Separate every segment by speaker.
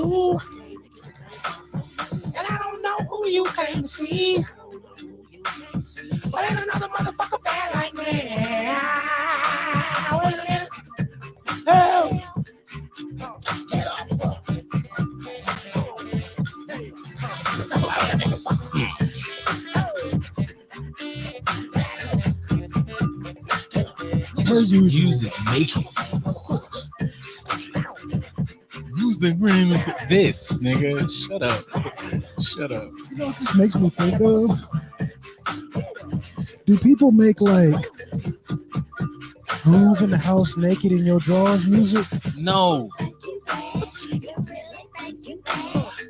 Speaker 1: you. And I don't know who you came to see. But ain't another motherfucker bad like me. Wait a minute. Oh.
Speaker 2: Music making. Use the green. This nigga, shut up. Shut up.
Speaker 3: You know what this makes me think of? Do people make like groove in the house naked in your drawers music?
Speaker 2: No.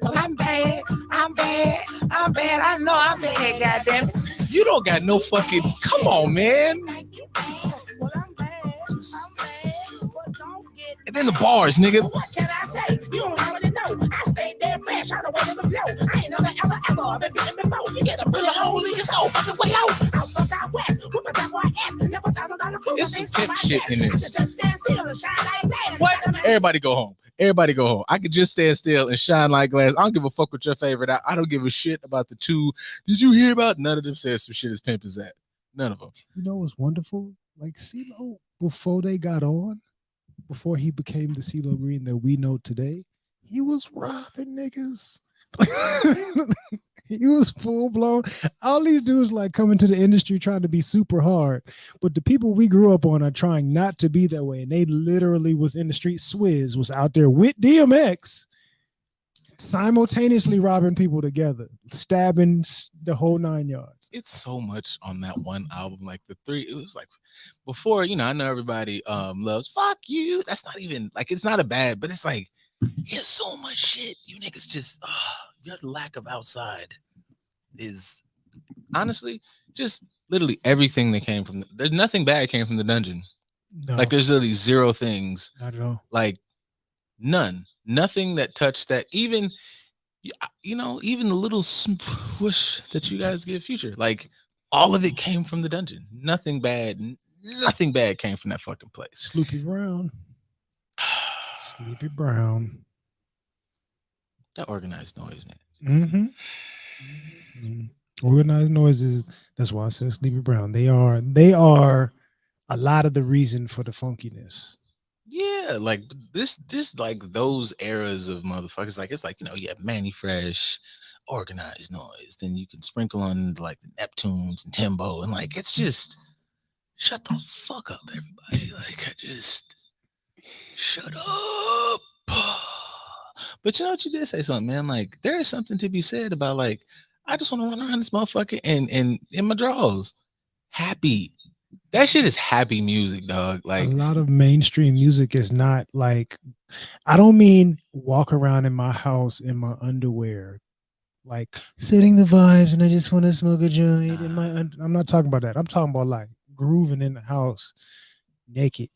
Speaker 1: Well, I'm bad. I'm bad. I'm bad. I know I'm bad, goddamn it.
Speaker 2: You don't got no fucking. Come on, man.
Speaker 1: Well, I'm bad. I'm bad. But don't get.
Speaker 2: And then the bars, nigga.
Speaker 1: What can I say? You don't already know. I stayed there fresh out of the flow. I ain't never ever been beaten before. You get to put a hole in your soul. Fucking way out. Out from Southwest. Whoop that boy ass. Never $1,000 crew.
Speaker 2: It's some pimp shit in this.
Speaker 1: Just stand still and shine like that.
Speaker 2: What? Everybody go home. Everybody go home. I could just stand still and shine like glass. I don't give a fuck what your favorite. I don't give a shit about the two. Did you hear about? None of them said some shit as pimp as that. None of them.
Speaker 3: You know what's wonderful? Like CeeLo, before they got on, before he became the CeeLo Green that we know today, he was robbing niggas. He was full blown. All these dudes like coming to the industry trying to be super hard, but the people we grew up on are trying not to be that way. And they literally was in the street. Swizz was out there with DMX, simultaneously robbing people together, stabbing the whole 9 yards.
Speaker 2: It's so much on that one album. Like the three, it was like before, you know, I know everybody loves fuck you. That's not even like, it's not a bad, but it's like, there's so much shit. You niggas just, your lack of outside is honestly just literally everything that came from there's nothing bad came from the dungeon.
Speaker 3: No,
Speaker 2: Like there's literally zero things,
Speaker 3: not at all.
Speaker 2: like nothing that touched that. Even you know, even the little swoosh that you guys give Future, like all of it came from the dungeon. Nothing bad came from that fucking place.
Speaker 3: Sleepy Brown. Sleepy Brown.
Speaker 2: That organized noise, man.
Speaker 3: Mm-hmm. Organized noises. That's why I said Sleepy Brown. They are a lot of the reason for the funkiness.
Speaker 2: Yeah, like this like those eras of motherfuckers. Like it's like, you know, you have Manny Fresh, organized noise. Then you can sprinkle on like the Neptunes and Timbo, and like it's just shut the fuck up, everybody. Like I just shut up. But you know what, you did say something, man. Like there is something to be said about like I just want to run around this motherfucker and in my drawers, happy. That shit is happy music, dog. Like
Speaker 3: a lot of mainstream music is not like, I don't mean walk around in my house in my underwear, like sitting the vibes and I just want to smoke a joint in my. I'm not talking about that. I'm talking about like grooving in the house, naked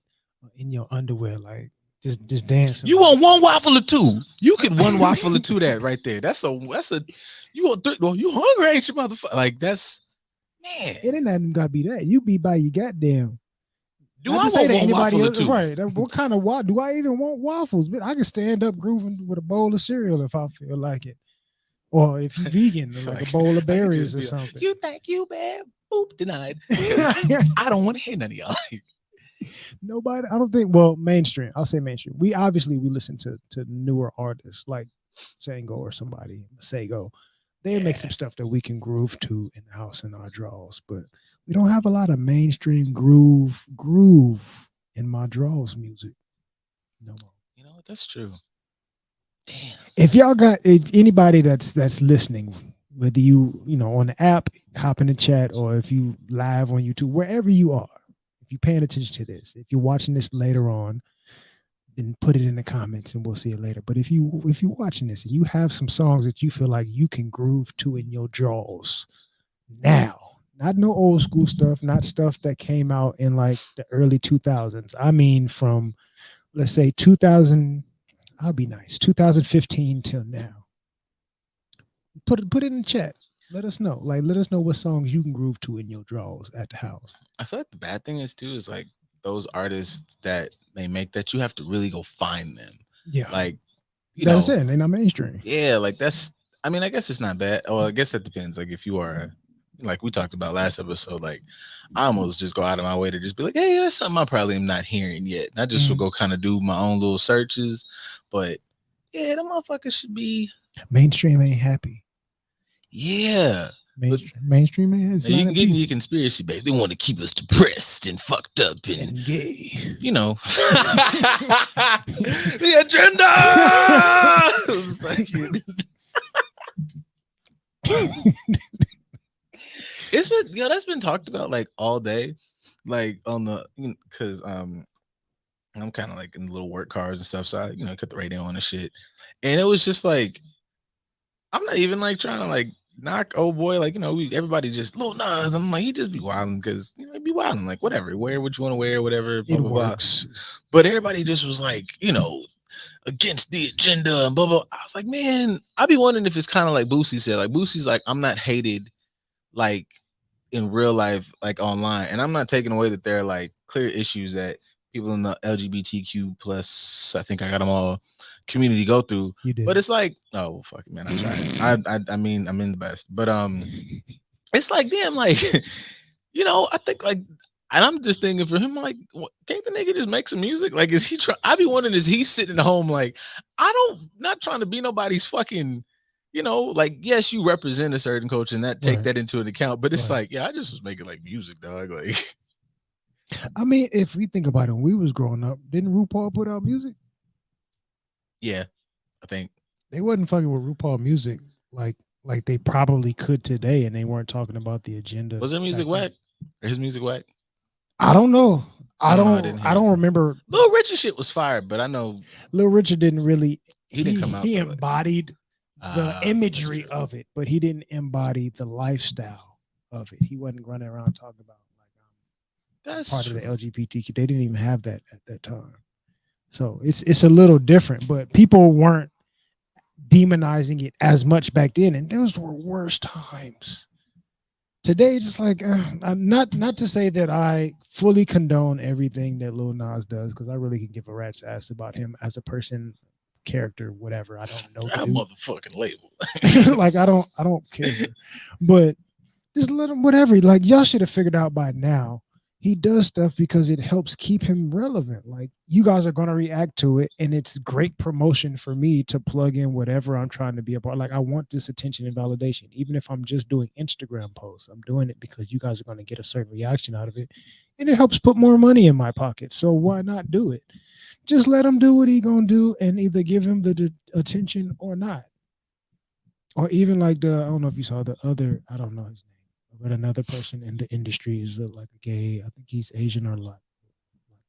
Speaker 3: in your underwear, like just dancing.
Speaker 2: You want one waffle or two? You could one waffle or two that right there. That's a you want well, you hungry, ain't you, motherfucker? Like that's. Man,
Speaker 3: it ain't even gotta be that. You be by your goddamn.
Speaker 2: Do I want one waffle or two?
Speaker 3: Right. What kind of waffle? Do I even want waffles? But I can stand up grooving with a bowl of cereal if I feel like it. Or if you're vegan, like a bowl of berries or something.
Speaker 2: You think you bad? Boop, denied. I don't want to hear none of y'all.
Speaker 3: Nobody, I don't think, well, mainstream. I'll say mainstream. We listen to newer artists like Sango or somebody, Sego. They make some stuff that we can groove to in the house in our drawers, but we don't have a lot of mainstream groove in my drawers music no more.
Speaker 2: You know what? That's true. Damn.
Speaker 3: If anybody that's listening, whether you on the app, hop in the chat, or if you live on YouTube, wherever you are, if you're paying attention to this, if you're watching this later on, then put it in the comments and we'll see it later. But if you're watching this and you have some songs that you feel like you can groove to in your drawers now, not no old school stuff, not stuff that came out in like the early 2000s. I mean, from let's say 2000, I'll be nice, 2015 till now. Put it in the chat. Let us know. Like, let us know what songs you can groove to in your drawers at the house.
Speaker 2: I feel like the bad thing is too is like those artists that they make that you have to really go find them.
Speaker 3: Yeah.
Speaker 2: Like you
Speaker 3: That's
Speaker 2: know,
Speaker 3: it. They're not mainstream.
Speaker 2: yeah, like that's. I mean, I guess it's not bad. Well, I guess that depends. Like if you are, like we talked about last episode, like I almost just go out of my way to just be like, hey, that's something I probably am not hearing yet. And I just will go kind of do my own little searches. But yeah, the motherfucker should be.
Speaker 3: Mainstream ain't happy.
Speaker 2: Yeah. But
Speaker 3: Mainstream ain't. It's
Speaker 2: now you
Speaker 3: not
Speaker 2: can
Speaker 3: at
Speaker 2: get in
Speaker 3: peace.
Speaker 2: your conspiracy base. They want to keep us depressed and fucked up and
Speaker 3: And gay.
Speaker 2: you know the agenda. It's been that's been talked about like all day, like on the because I'm kind of like in little work cars and stuff, so I cut the radio on and shit, and it was just like I'm not even like trying to like knock old boy, like everybody just Lil Nas. I'm like he just be wilding because he be wilding like whatever, wear what you want to wear, whatever, blah
Speaker 3: It
Speaker 2: blah blah.
Speaker 3: works.
Speaker 2: But everybody just was like against the agenda and blah blah. I was like, man, I be wondering if it's kind of like Boosie said. Like Boosie's like, I'm not hated like in real life, like online, and I'm not taking away that there are like clear issues that people in the LGBTQ plus, I think I got them all, community go through.
Speaker 3: You did.
Speaker 2: But it's like, oh well, fuck it, man, I tried. I mean, I'm in the best, but it's like damn, like I think like. And I'm just thinking for him, like, can't the nigga just make some music? Like, is he trying? I be wondering, is he sitting at home like, not trying to be nobody's fucking, like, yes, you represent a certain culture and take that into an account, but it's like, yeah, I just was making like music, dog. Like,
Speaker 3: I mean, if we think about it, when we was growing up, didn't RuPaul put out music?
Speaker 2: Yeah, I think
Speaker 3: they wasn't fucking with RuPaul music like they probably could today, and they weren't talking about the agenda.
Speaker 2: Was their music whack? Or his music whack?
Speaker 3: I don't know. I don't remember.
Speaker 2: Lil Richard shit was fired, but I know
Speaker 3: Lil Richard didn't really.
Speaker 2: He didn't come out.
Speaker 3: He embodied the imagery of it, but he didn't embody the lifestyle of it. He wasn't running around talking about like
Speaker 2: that's
Speaker 3: part
Speaker 2: true.
Speaker 3: of the LGBTQ. They didn't even have that at that time. So it's a little different, but people weren't demonizing it as much back then, and those were worse times. Today, just like not to say that I fully condone everything that Lil Nas does, because I really can give a rat's ass about him as a person, character, whatever. I don't know
Speaker 2: that motherfucking label.
Speaker 3: like I don't care, but just let him whatever. Like y'all should have figured out by now. He does stuff because it helps keep him relevant. Like you guys are going to react to it, and it's great promotion for me to plug in whatever I'm trying to be about. Like I want this attention and validation, even if I'm just doing Instagram posts. I'm doing it because you guys are going to get a certain reaction out of it, and it helps put more money in my pocket. So why not do it? Just let him do what he gonna do, and either give him the attention or not. Or even like I don't know if you saw the other. I don't know his name. But another person in the industry is like a gay. I think he's Asian or like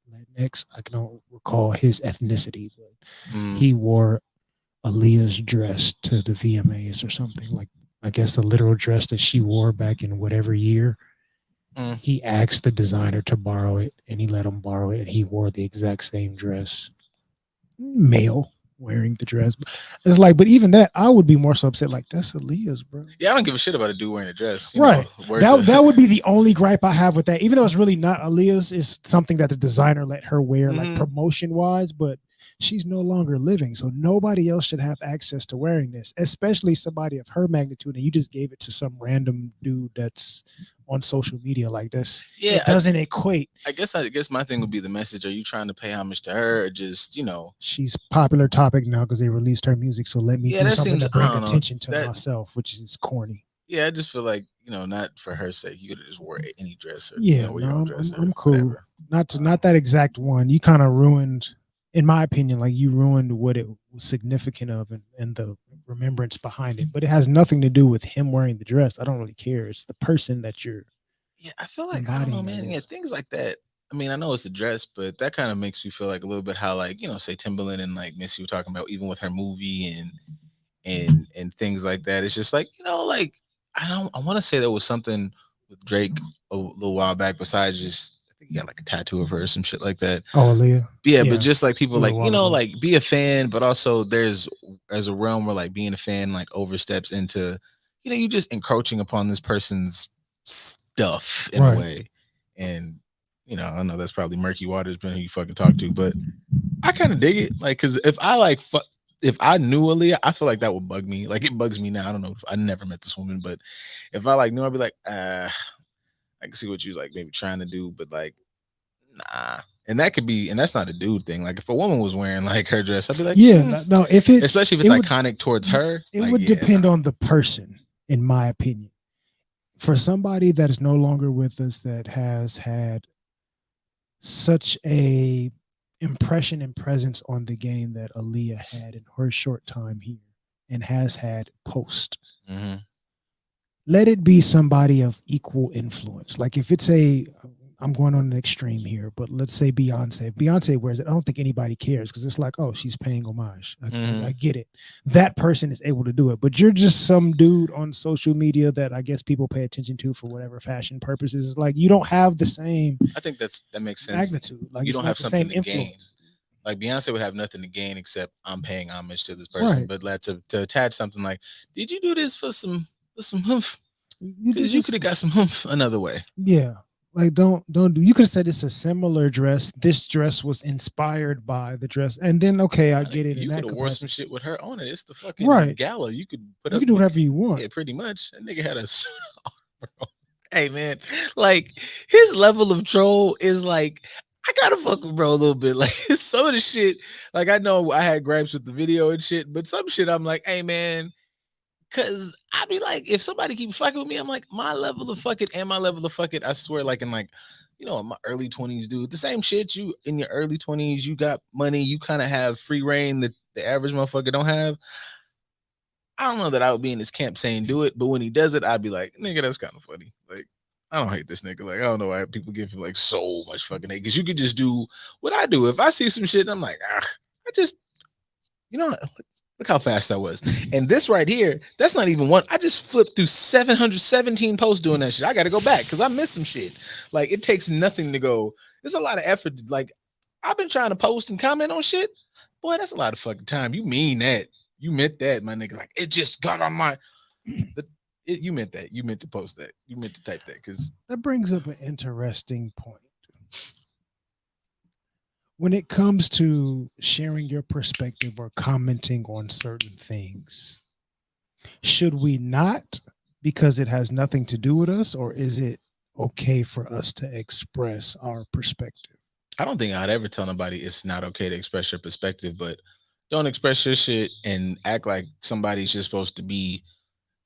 Speaker 3: Latinx. I don't recall his ethnicity, but he wore Aaliyah's dress to the VMAs or something. Like I guess the literal dress that she wore back in whatever year. He asked the designer to borrow it, and he let him borrow it, and he wore the exact same dress. Male wearing the dress. It's like, but even that, I would be more so upset. Like, that's Aaliyah's, bro.
Speaker 2: Yeah, I don't give a shit about a dude wearing a dress.
Speaker 3: Right. That would be the only gripe I have with that. Even though it's really not Aaliyah's, is something that the designer let her wear, like promotion wise, but she's no longer living. So nobody else should have access to wearing this, especially somebody of her magnitude. And you just gave it to some random dude that's on social media like this. Yeah, it doesn't equate.
Speaker 2: I guess my thing would be the message. Are you trying to pay homage to her, or just
Speaker 3: she's popular topic now because they released her music, so let me do something to bring attention to myself, which is corny.
Speaker 2: Yeah, I just feel like not for her sake. You could have just wore any dress. Or,
Speaker 3: I'm cool. Whatever. Not that exact one. You kind of ruined, in my opinion, like you ruined what it was significant of and the remembrance behind it. But it has nothing to do with him wearing the dress. I don't really care. It's the person that you're.
Speaker 2: Yeah, I feel like I don't know, man. Yeah, things like that. I mean, I know it's a dress, but that kind of makes me feel like a little bit how like say Timbaland and like Missy were talking about, even with her movie and things like that. It's just like like I want to say there was something with Drake a little while back besides just. I think he got like a tattoo of her or some shit like that.
Speaker 3: Oh, Aaliyah.
Speaker 2: Yeah, but just like people like like be a fan, but also there's a realm where like being a fan like oversteps into you just encroaching upon this person's stuff in a way, and I know that's probably murky waters, depending who you fucking talk to, but I kind of dig it, like because if I like if I knew Aaliyah, I feel like that would bug me. Like it bugs me now. I don't know. If I never met this woman, but if I like knew, I'd be like, I can see what you was like maybe trying to do, but like, nah. And that could be, and that's not a dude thing. Like if a woman was wearing like her dress, I'd be like,
Speaker 3: Yeah, no, if it
Speaker 2: especially if it's
Speaker 3: it would
Speaker 2: iconic towards her.
Speaker 3: it
Speaker 2: Like,
Speaker 3: would
Speaker 2: yeah,
Speaker 3: depend
Speaker 2: nah.
Speaker 3: on the person, in my opinion. For somebody that is no longer with us, that has had such a impression and presence on the game that Aaliyah had in her short time here and has had post,
Speaker 2: Mhm.
Speaker 3: let it be somebody of equal influence. Like if it's I'm going on an extreme here, but let's say Beyonce. If Beyonce wears it, I don't think anybody cares because it's like, oh, she's paying homage. I get it. That person is able to do it, but you're just some dude on social media that I guess people pay attention to for whatever fashion purposes. It's like you don't have the same
Speaker 2: I think that makes sense.
Speaker 3: magnitude. Like
Speaker 2: You
Speaker 3: it's
Speaker 2: don't
Speaker 3: not
Speaker 2: have
Speaker 3: the
Speaker 2: something
Speaker 3: same
Speaker 2: to gain.
Speaker 3: influence.
Speaker 2: Like Beyonce would have nothing to gain except I'm paying homage to this person.
Speaker 3: Right.
Speaker 2: But like to attach something like, did you do this for some humph?
Speaker 3: You did
Speaker 2: Because you
Speaker 3: this.
Speaker 2: could have got some humph another way.
Speaker 3: Yeah. Like don't do. You could have said it's a similar dress. This dress was inspired by the dress, and then okay, I get it in
Speaker 2: You could
Speaker 3: that
Speaker 2: have wore some
Speaker 3: capacity.
Speaker 2: shit with her on it. It's the fucking
Speaker 3: Right.
Speaker 2: gala. You could put
Speaker 3: You
Speaker 2: up.
Speaker 3: can do whatever you want.
Speaker 2: Yeah, pretty much. That nigga had a suit on, bro. Hey man, like his level of troll is like I gotta fuck with bro a little bit. Like some of the shit, like I know I had gripes with the video and shit, but some shit I'm like, hey man, cause I be like, if somebody keeps fucking with me, I'm like, my level of fuck it and my level of fuck it, I swear, like in like, in my early 20s, dude, the same shit you in your early 20s, you got money, you kind of have free reign that the average motherfucker don't have. I don't know that I would be in his camp saying do it, but when he does it, I'd be like, nigga, that's kind of funny. Like, I don't hate this nigga. Like, I don't know why people give him like so much fucking hate. Cause you could just do what I do. If I see some shit, I'm like, I just, look how fast that was. And this right here, that's not even one. I just flipped through 717 posts doing that shit. I got to go back because I missed some shit. Like, it takes nothing to go. There's a lot of effort. Like, I've been trying to post and comment on shit. Boy, that's a lot of fucking time. You mean that. You meant that, my nigga. Like, it just got on my. You meant that. You meant to post that. You meant to type that because.
Speaker 3: That brings up an interesting point. When it comes to sharing your perspective or commenting on certain things, should we not because it has nothing to do with us, or is it okay for us to express our perspective?
Speaker 2: I don't think I'd ever tell nobody it's not okay to express your perspective, but don't express your shit and act like somebody's just supposed to be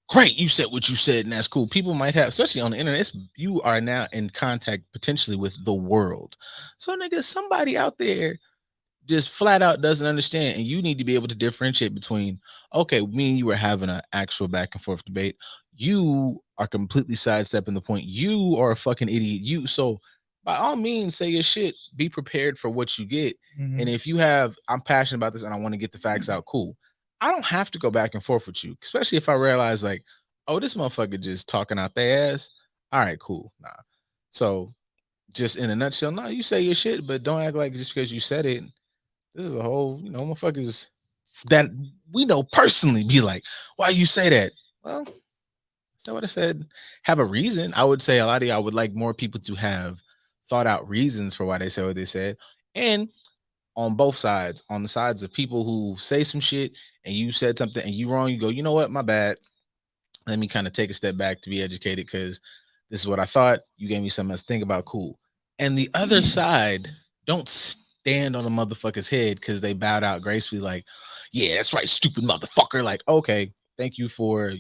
Speaker 2: great. You said what you said, and that's cool. People might have, especially on the internet, you are now in contact potentially with the world. So, nigga, somebody out there just flat out doesn't understand, and you need to be able to differentiate between, okay, me and you were having an actual back and forth debate. You are completely sidestepping the point. You are a fucking idiot. So by all means say your shit, be prepared for what you get. And if you have, I'm passionate about this and I want to get the facts out, cool. I don't have to go back and forth with you, especially if I realize like, oh, this motherfucker just talking out their ass. All right, cool. Nah. So just in a nutshell, no, you say your shit, but don't act like just because you said it, this is a whole, motherfuckers that we know personally be like, why you say that? Well, that's not what I said. Have a reason. I would say a lot of y'all would like more people to have thought out reasons for why they said what they said. And on both sides, on the sides of people who say some shit and you said something and you wrong, you go, you know what, my bad. Let me kind of take a step back to be educated because this is what I thought. You gave me something else to think about. Cool. And the other side, don't stand on a motherfucker's head because they bowed out gracefully, like, yeah, that's right, stupid motherfucker. Like, okay, thank you for,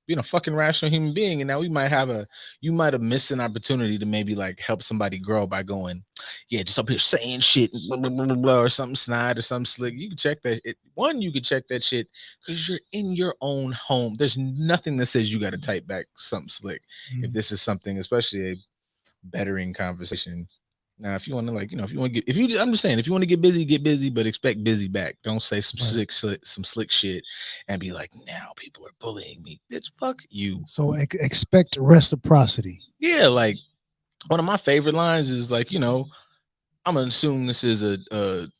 Speaker 2: being a fucking rational human being. And now you might have missed an opportunity to maybe like help somebody grow by going, yeah, just up here saying shit, blah, blah, blah, blah, blah, or something snide or something slick. You can check that. You can check that shit because you're in your own home. There's nothing that says you got to type back something slick. If this is something, especially a bettering conversation. Now, if you want to, like, if you want to I'm just saying, if you want to get busy, but expect busy back. Don't say some slick shit and be like, now people are bullying me. Bitch, fuck you.
Speaker 3: So expect reciprocity.
Speaker 2: Yeah, like one of my favorite lines is like, I'm gonna assume this is a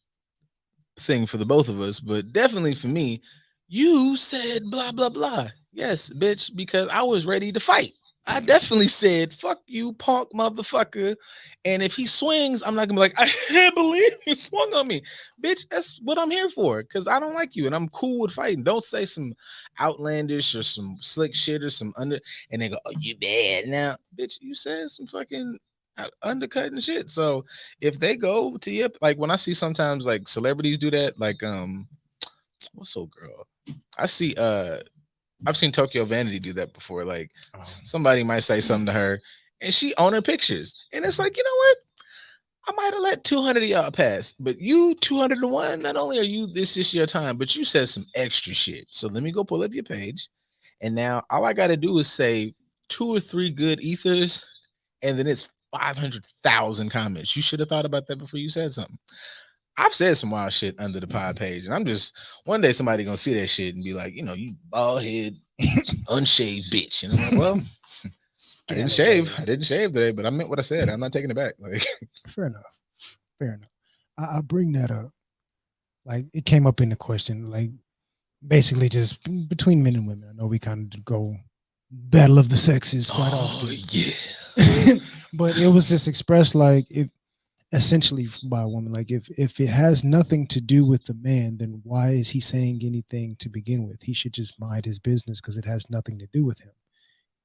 Speaker 2: thing for the both of us, but definitely for me, you said blah blah blah. Yes, bitch, because I was ready to fight. I definitely said, fuck you, punk motherfucker. And if he swings, I'm not gonna be like, I can't believe he swung on me. Bitch, that's what I'm here for. Cause I don't like you and I'm cool with fighting. Don't say some outlandish or some slick shit or some under and they go, oh, you bad now. Bitch, you said some fucking undercutting shit. So if they go to you, like when I see sometimes like celebrities do that, like what's old girl? I see I've seen Tokyo Vanity do that before. Like somebody might say something to her, and she own her pictures, and it's like, you know what? I might have let 200 of y'all pass, but you 201. Not only are you this is your time, but you said some extra shit. So let me go pull up your page, and now all I got to do is say 2 or 3 good ethers, and then it's 500,000 comments. You should have thought about that before you said something. I've said some wild shit under the pod page, and I'm just one day somebody gonna see that shit and be like, you know, you bald head, unshaved bitch. And I'm like, well, I didn't shave. I didn't shave today, but I meant what I said. I'm not taking it back. Like,
Speaker 3: Fair enough. Fair enough. I bring that up. Like it came up in the question, like basically just between men and women. I know we kind of go battle of the sexes quite often.
Speaker 2: Yeah.
Speaker 3: But it was just expressed like if essentially by a woman, like if it has nothing to do with the man, then why is he saying anything to begin with? He should just mind his business because it has nothing to do with him.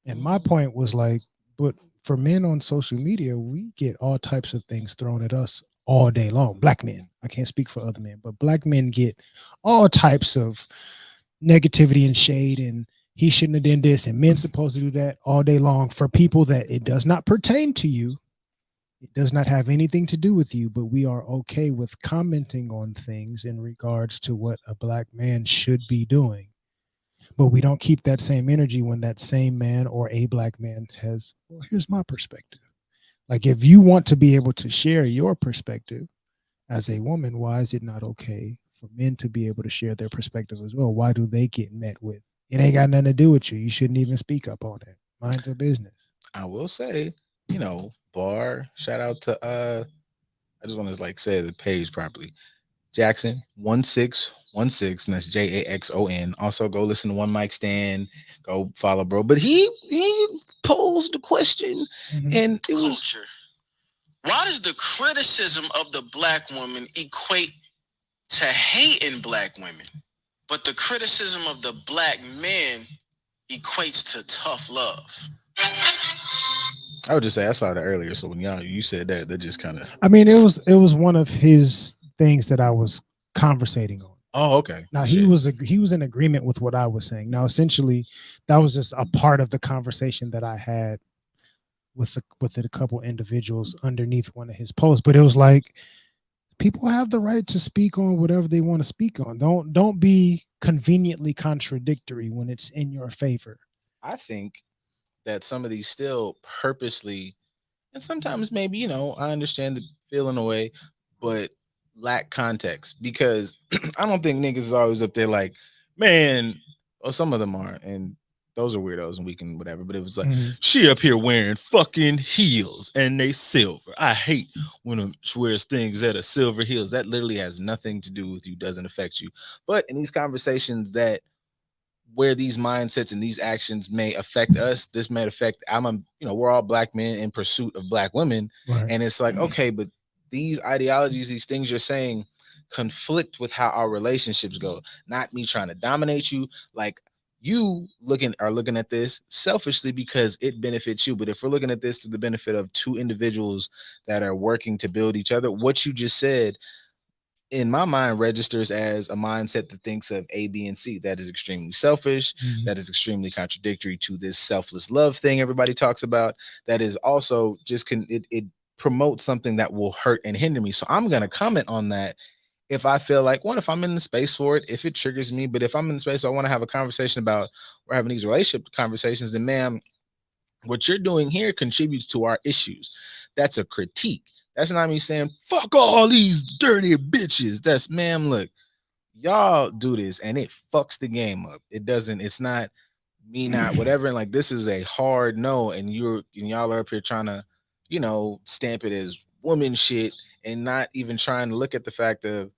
Speaker 3: And my point was like, but for men on social media, we get all types of things thrown at us all day long. Black men, I can't speak for other men, but black men get all types of negativity and shade, and he shouldn't have done this, and men supposed to do that all day long for people that it does not pertain to you. It does not have anything to do with you, but we are okay with commenting on things in regards to what a black man should be doing. But we don't keep that same energy when that same man or a black man has, well, here's my perspective. Like, if you want to be able to share your perspective as a woman, why is it not okay for men to be able to share their perspective as well? Why do they get met with, it ain't got nothing to do with you? You shouldn't even speak up on it. Mind your business.
Speaker 2: I will say, you know, bar shout out to I just want to like say the page properly. Jackson 1616, and that's JAXON. Also, go listen to One Mic Stand. Go follow, bro. But he posed the question, and it was
Speaker 1: Culture. Why does the criticism of the black woman equate to hating black women, but the criticism of the black men equates to tough love?
Speaker 2: I would just say I saw that earlier. So when y'all you said that, that just kind of.
Speaker 3: I mean, it was one of his things that I was conversating on.
Speaker 2: Oh, okay.
Speaker 3: Now
Speaker 2: Shit.
Speaker 3: he was in agreement with what I was saying. Now, essentially, that was just a part of the conversation that I had with a couple individuals underneath one of his posts. But it was like people have the right to speak on whatever they want to speak on. Don't be conveniently contradictory when it's in your favor.
Speaker 2: I think that some of these still purposely, and sometimes maybe you know I understand the feeling away, but lack context because I don't think niggas is always up there like, man, or some of them are, and those are weirdos and we can whatever. But it was like she up here wearing fucking heels and they silver. I hate when she wears things that are silver heels. That literally has nothing to do with you, doesn't affect you. But in these conversations that where these mindsets and these actions may affect us, this may affect I'm a you know we're all black men in pursuit of black women,
Speaker 3: Right.
Speaker 2: and it's like okay, but these ideologies, these things you're saying conflict with how our relationships go. Not me trying to dominate you, like you looking at this selfishly because it benefits you, but if we're looking at this to the benefit of two individuals that are working to build each other, what you just said in my mind registers as a mindset that thinks of A, B, and C. That is extremely selfish. That is extremely contradictory to this selfless love thing everybody talks about. That is also just it promotes something that will hurt and hinder me. So I'm gonna comment on that if I feel like one, if I'm in the space for it, if it triggers me, but if I'm in the space, I want to have a conversation about we're having these relationship conversations, then ma'am, what you're doing here contributes to our issues. That's a critique. That's not me saying, fuck all these dirty bitches. That's, ma'am, look, y'all do this and it fucks the game up. It doesn't, it's not me, not whatever. And like, this is a hard no. And y'all are up here trying to, you know, stamp it as woman shit and not even trying to look at the fact of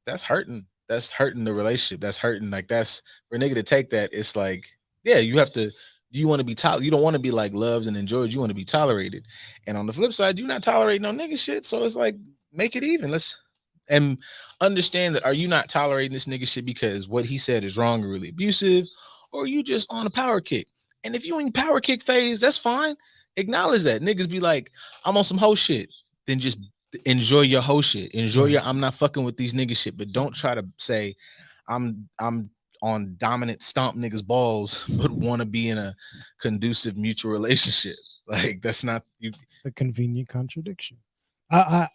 Speaker 2: that's hurting. That's hurting the relationship. That's hurting. Like, that's for a nigga to take that. It's like, yeah, you have to You want to be you don't want to be like loved and enjoyed. You want to be tolerated. And on the flip side, you're not tolerating no nigga shit. So it's like, make it even. Let's and understand that, are you not tolerating this nigga shit because what he said is wrong or really abusive, or are you just on a power kick? And if you in power kick phase, that's fine. Acknowledge that. Niggas be like, I'm on some hoe shit. Then just enjoy your hoe shit. Enjoy
Speaker 3: Right.
Speaker 2: your I'm not fucking with these niggas shit. But don't try to say I'm on dominant stomp niggas balls, but want to be in a conducive mutual relationship. Like, that's not you.
Speaker 3: The convenient contradiction. I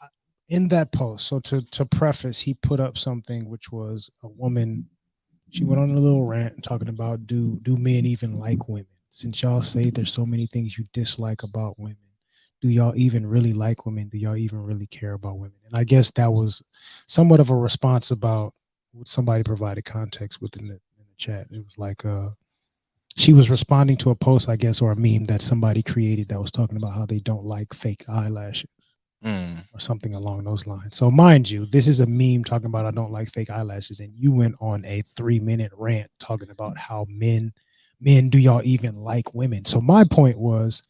Speaker 3: in that post. So to preface, he put up something which was a woman. She went on a little rant talking about do men even like women? Since y'all say there's so many things you dislike about women, do y'all even really like women? Do y'all even really care about women? And I guess that was somewhat of a response about what somebody provided context within the chat. It was like she was responding to a post, I guess, or a meme that somebody created that was talking about how they don't like fake eyelashes or something along those lines. So, mind you, this is a meme talking about I don't like fake eyelashes, and you went on a 3-minute rant talking about how men, do y'all even like women? So, my point was,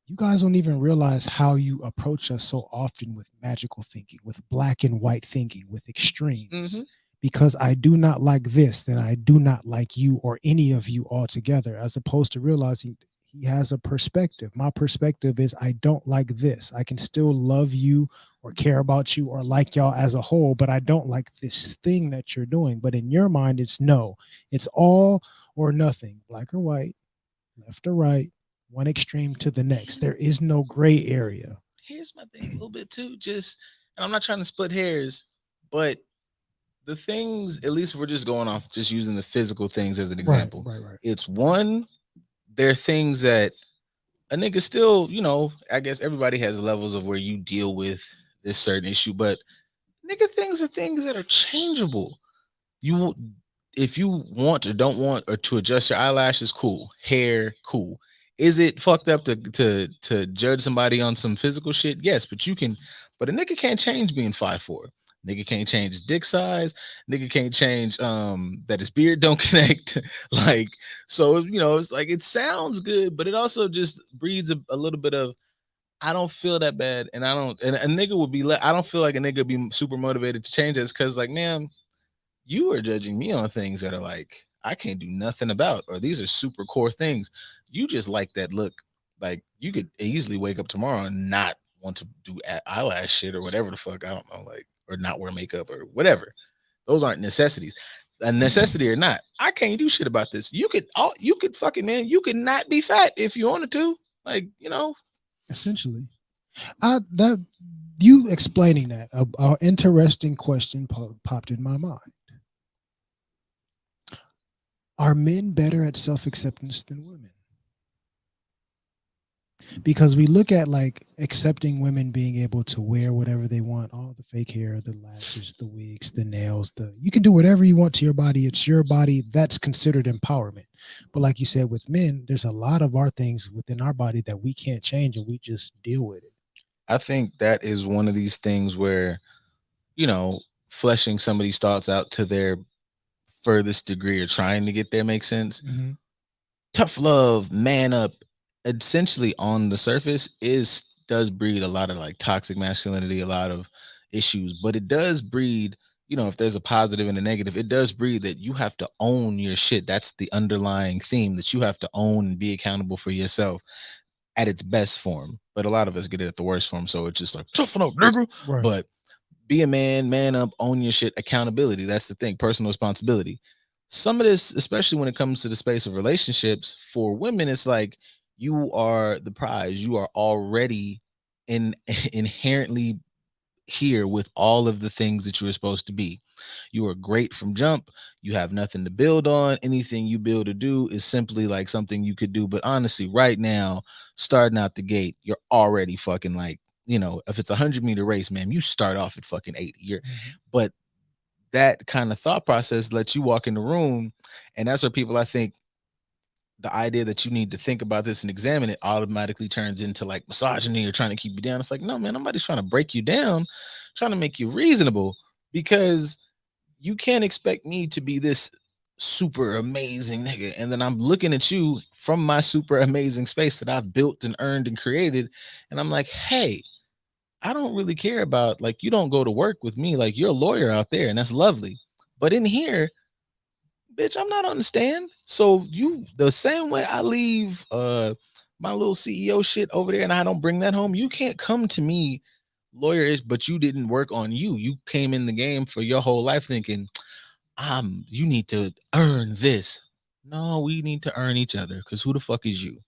Speaker 3: you guys don't even realize how you approach us so often with magical thinking, with black and white thinking, with extremes. Because I do not like this, then I do not like you or any of you altogether, as opposed to realizing he has a perspective. My perspective is I don't like this. I can still love you or care about you or like y'all as a whole, but I don't like this thing that you're doing. But in your mind, it's no, it's all or nothing, black or white, left or right, one extreme to the next. There is no gray area.
Speaker 2: Here's my thing a little bit too. Just, and I'm not trying to split hairs, but the things, at least we're just going off just using the physical things as an example.
Speaker 3: Right.
Speaker 2: It's one, there are things that a nigga still, I guess everybody has levels of where you deal with this certain issue, but nigga, things are things that are changeable. You, if you want or don't want or to adjust your eyelashes, cool. Hair, cool. Is it fucked up to judge somebody on some physical shit? Yes, but you can. But a nigga can't change being 5'4". Nigga can't change his dick size. Nigga can't change that his beard don't connect. Like, so it's like, it sounds good, but it also just breeds a little bit of, I don't feel that bad, and I don't. And a nigga would be. I don't feel like a nigga would be super motivated to change this because, like, man, you are judging me on things that are like I can't do nothing about, or these are super core things. You just like that look. Like, you could easily wake up tomorrow and not want to do eyelash shit or whatever the fuck. I don't know, like, or not wear makeup or whatever. Those aren't necessities. A necessity or not, I can't do shit about this. You could fucking, man, you could not be fat if you wanted to. Like,
Speaker 3: Essentially, that you explaining that a interesting question popped in my mind. Are men better at self-acceptance than women? Because we look at like accepting women being able to wear whatever they want, all the fake hair, the lashes, the wigs, the nails, you can do whatever you want to your body. It's your body. That's considered empowerment. But like you said, with men, there's a lot of our things within our body that we can't change, and we just deal with it.
Speaker 2: I think that is one of these things where, fleshing somebody's thoughts out to their furthest degree or trying to get there makes sense.
Speaker 3: Mm-hmm.
Speaker 2: Tough love, man up, essentially on the surface does breed a lot of like toxic masculinity, a lot of issues, but it does breed, if there's a positive and a negative, it does breed that you have to own your shit. That's the underlying theme, that you have to own and be accountable for yourself at its best form. But a lot of us get it at the worst form, so it's just like toughen up, nigga.
Speaker 3: Right.
Speaker 2: But be a man up, own your shit, accountability. That's the thing, personal responsibility. Some of this, especially when it comes to the space of relationships, for women, it's like you are the prize. You are already inherently here with all of the things that you are supposed to be. You are great from jump. You have nothing to build on. Anything you build or do is simply like something you could do. But honestly, right now, starting out the gate, you're already fucking like, if it's a 100-meter race, man, you start off at fucking 80. But that kind of thought process lets you walk in the room, and that's where people, I think, the idea that you need to think about this and examine it automatically turns into like misogyny or trying to keep you down. It's like, no, man, nobody's trying to break you down, trying to make you reasonable, because you can't expect me to be this super amazing nigga. And then I'm looking at you from my super amazing space that I've built and earned and created. And I'm like, hey, I don't really care about, like, you don't go to work with me. Like, you're a lawyer out there, and that's lovely. But in here, bitch, I'm not on the stand. So you, the same way I leave my little CEO shit over there and I don't bring that home, you can't come to me lawyerish, but you didn't work on you. You came in the game for your whole life thinking, you need to earn this. No, we need to earn each other, because who the fuck is you?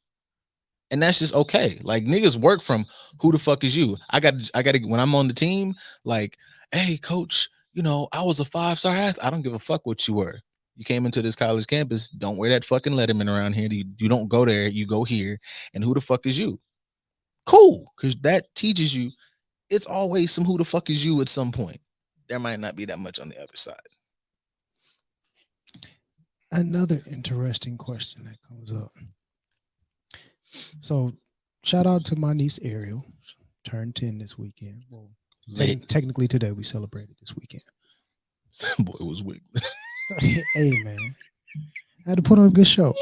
Speaker 2: And that's just okay. Like, niggas work from who the fuck is you. I got to when I'm on the team, like, hey coach, I was a 5-star athlete. I don't give a fuck what you were. You came into this college campus. Don't wear that fucking Letterman around here. You don't go there. You go here. And who the fuck is you? Cool, because that teaches you it's always some who the fuck is you at some point. There might not be that much on the other side.
Speaker 3: Another interesting question that comes up. So, shout out to my niece Ariel, turned 10 this weekend. Well, technically today we celebrated this weekend.
Speaker 2: Boy, it was wiggling.
Speaker 3: Hey man, had to put on a good show.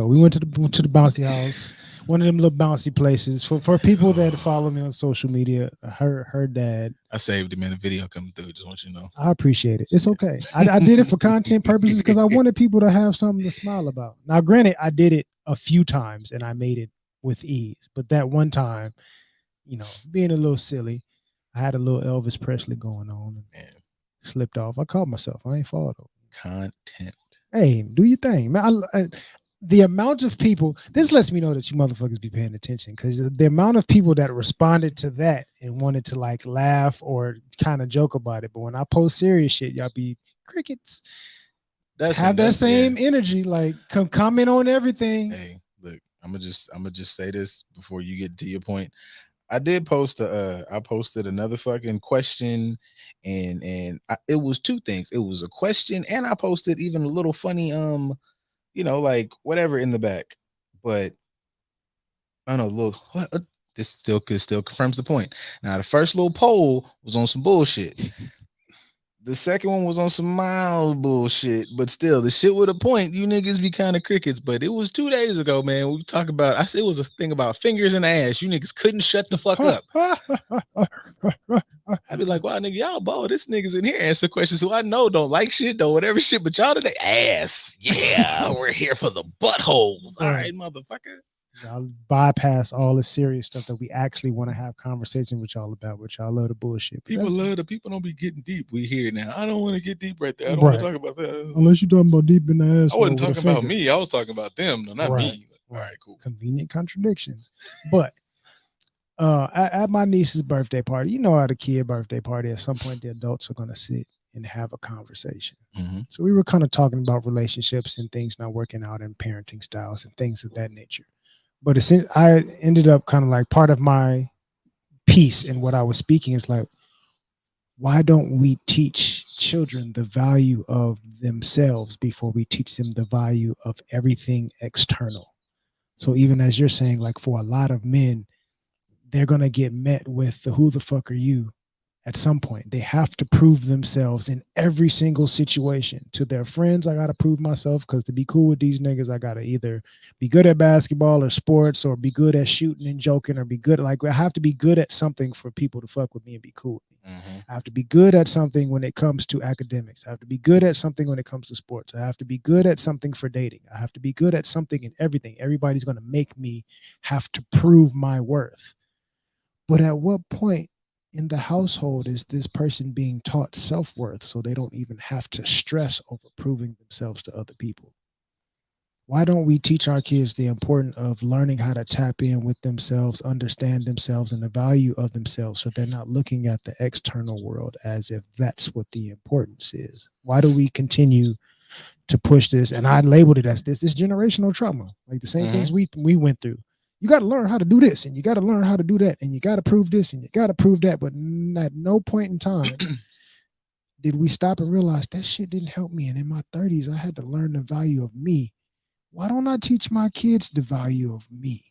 Speaker 3: We went to the bouncy house, one of them little bouncy places. For people that follow me on social media, her dad.
Speaker 2: I saved him in a video coming through. Just want you to know.
Speaker 3: I appreciate it. It's okay. I did it for content purposes because I wanted people to have something to smile about. Now, granted, I did it a few times and I made it with ease. But that one time, being a little silly, I had a little Elvis Presley going on and slipped off. I caught myself. I ain't fall though.
Speaker 2: Content.
Speaker 3: Hey, do your thing, man. The amount of people, this lets me know that you motherfuckers be paying attention, because the amount of people that responded to that and wanted to like laugh or kind of joke about it. But when I post serious shit, y'all be crickets. Have that same energy, like comment on everything.
Speaker 2: Hey, look, I'm gonna just say this before you get to your point. I did post I posted another fucking question, and it was two things. It was a question, and I posted even a little funny like whatever in the back. But I don't know, this still confirms the point. Now the first little poll was on some bullshit. The second one was on some mild bullshit, but still, the shit with a point. You niggas be kind of crickets, but it was 2 days ago, man. We talk about. I said it was a thing about fingers in the ass. You niggas couldn't shut the fuck up. I'd be like, wow, nigga, y'all bold. This niggas in here answer questions who I know don't like shit, though, whatever shit, but y'all today, ass. Yeah, we're here for the buttholes. All right, motherfucker.
Speaker 3: Y'all bypass all the serious stuff that we actually want to have conversation with y'all about, which y'all love the bullshit.
Speaker 2: People don't be getting deep. We here now. I don't want to get deep right there. I don't want to talk about that.
Speaker 3: Unless you're talking about deep in the ass.
Speaker 2: I wasn't talking about me. I was talking about them, no, not me. All right, cool.
Speaker 3: Convenient contradictions. But at my niece's birthday party, at a kid birthday party, at some point the adults are going to sit and have a conversation.
Speaker 2: Mm-hmm.
Speaker 3: So we were kind of talking about relationships and things not working out and parenting styles and things of that nature. But I ended up kind of like, part of my piece in what I was speaking is like, why don't we teach children the value of themselves before we teach them the value of everything external? So even as you're saying, like, for a lot of men, they're going to get met with the who the fuck are you at some point. They have to prove themselves in every single situation. To their friends, I got to prove myself, because to be cool with these niggas, I got to either be good at basketball or sports, or be good at shooting and joking, or be good. Like, I have to be good at something for people to fuck with me and be cool with me.
Speaker 2: Mm-hmm.
Speaker 3: I have to be good at something when it comes to academics. I have to be good at something when it comes to sports. I have to be good at something for dating. I have to be good at something in everything. Everybody's going to make me have to prove my worth. But at what point in the household is this person being taught self-worth so they don't even have to stress over proving themselves to other people? Why don't we teach our kids the importance of learning how to tap in with themselves, understand themselves, and the value of themselves, so they're not looking at the external world as if that's what the importance is? Why do we continue to push this? And I labeled it as this generational trauma, like the same things we went through. You got to learn how to do this, and you got to learn how to do that, and you got to prove this, and you got to prove that. But at no point in time did we stop and realize that shit didn't help me. And in my 30s, I had to learn the value of me. Why don't I teach my kids the value of me?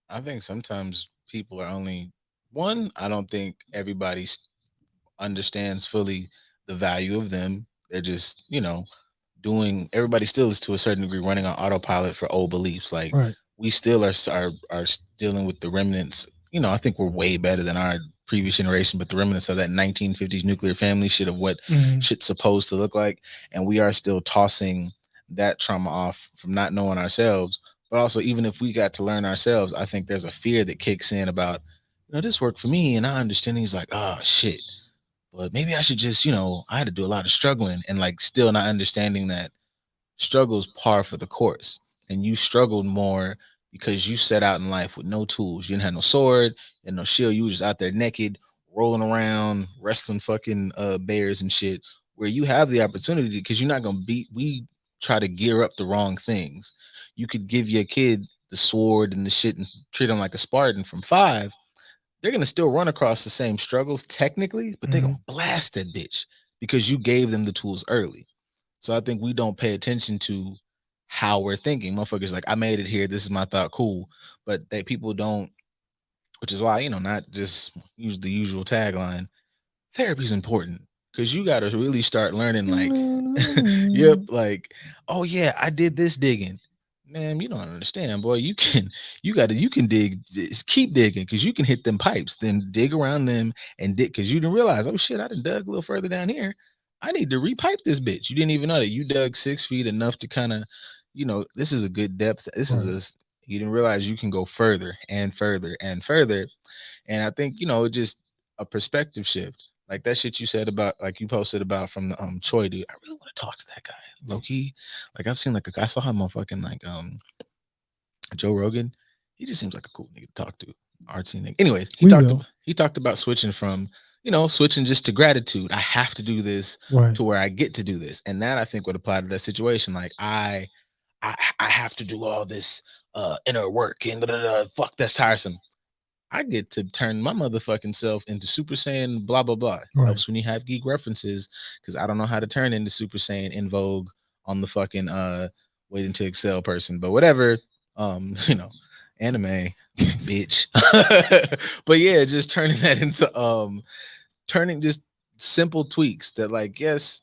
Speaker 2: I think sometimes people are only one. I don't think everybody understands fully the value of them. They're just, doing. Everybody still is to a certain degree running on autopilot for old beliefs. Like
Speaker 3: Right.
Speaker 2: we still are dealing with the remnants. You know, I think we're way better than our previous generation, but the remnants of that 1950s nuclear family shit of what
Speaker 3: Mhm.
Speaker 2: shit's supposed to look like, and we are still tossing that trauma off from not knowing ourselves. But also, even if we got to learn ourselves, I think there's a fear that kicks in about, this worked for me, and I understand. He's like, oh shit, but maybe I should just, I had to do a lot of struggling, and like still not understanding that struggle's par for the course. And you struggled more because you set out in life with no tools. You didn't have no sword and no shield. You were just out there naked, rolling around, wrestling fucking bears and shit. Where you have the opportunity, because you're not gonna beat. We try to gear up the wrong things. You could give your kid the sword and the shit and treat them like a Spartan from 5. They're gonna still run across the same struggles technically, but they're
Speaker 3: Mhm.
Speaker 2: gonna blast that bitch because you gave them the tools early. So I think we don't pay attention to how we're thinking. Motherfuckers like, I made it here. This is my thought. Cool. But they people don't, which is why, not just use the usual tagline. Therapy's important because you got to really start learning, like, yep, like, oh yeah, I did this digging. Man, you don't understand, boy. You can dig, keep digging because you can hit them pipes, then dig around them and dig because you didn't realize, oh shit, I done dug a little further down here. I need to repipe this bitch. You didn't even know that you dug 6 feet enough to kind of, this is a good depth. This is
Speaker 3: Right.
Speaker 2: you didn't realize you can go further and further and further. And I think, just a perspective shift. Like that shit you said about, like you posted about from the Choi dude. I really want to talk to that guy. Low key. Like I've seen I saw him on fucking like Joe Rogan. He just seems like a cool nigga to talk to. Artsy nigga. Anyways,
Speaker 3: We know.
Speaker 2: he talked about switching from, switching just to gratitude. I have to do this
Speaker 3: Right.
Speaker 2: to where I get to do this. And that I think would apply to that situation. Like I have to do all this inner work and fuck, that's tiresome. I get to turn my motherfucking self into Super Saiyan, blah, blah, blah.
Speaker 3: Right.
Speaker 2: Helps when you have geek references because I don't know how to turn into Super Saiyan in Vogue on the fucking waiting to excel person. But whatever, anime, bitch. But yeah, just turning that into turning just simple tweaks that, like, yes,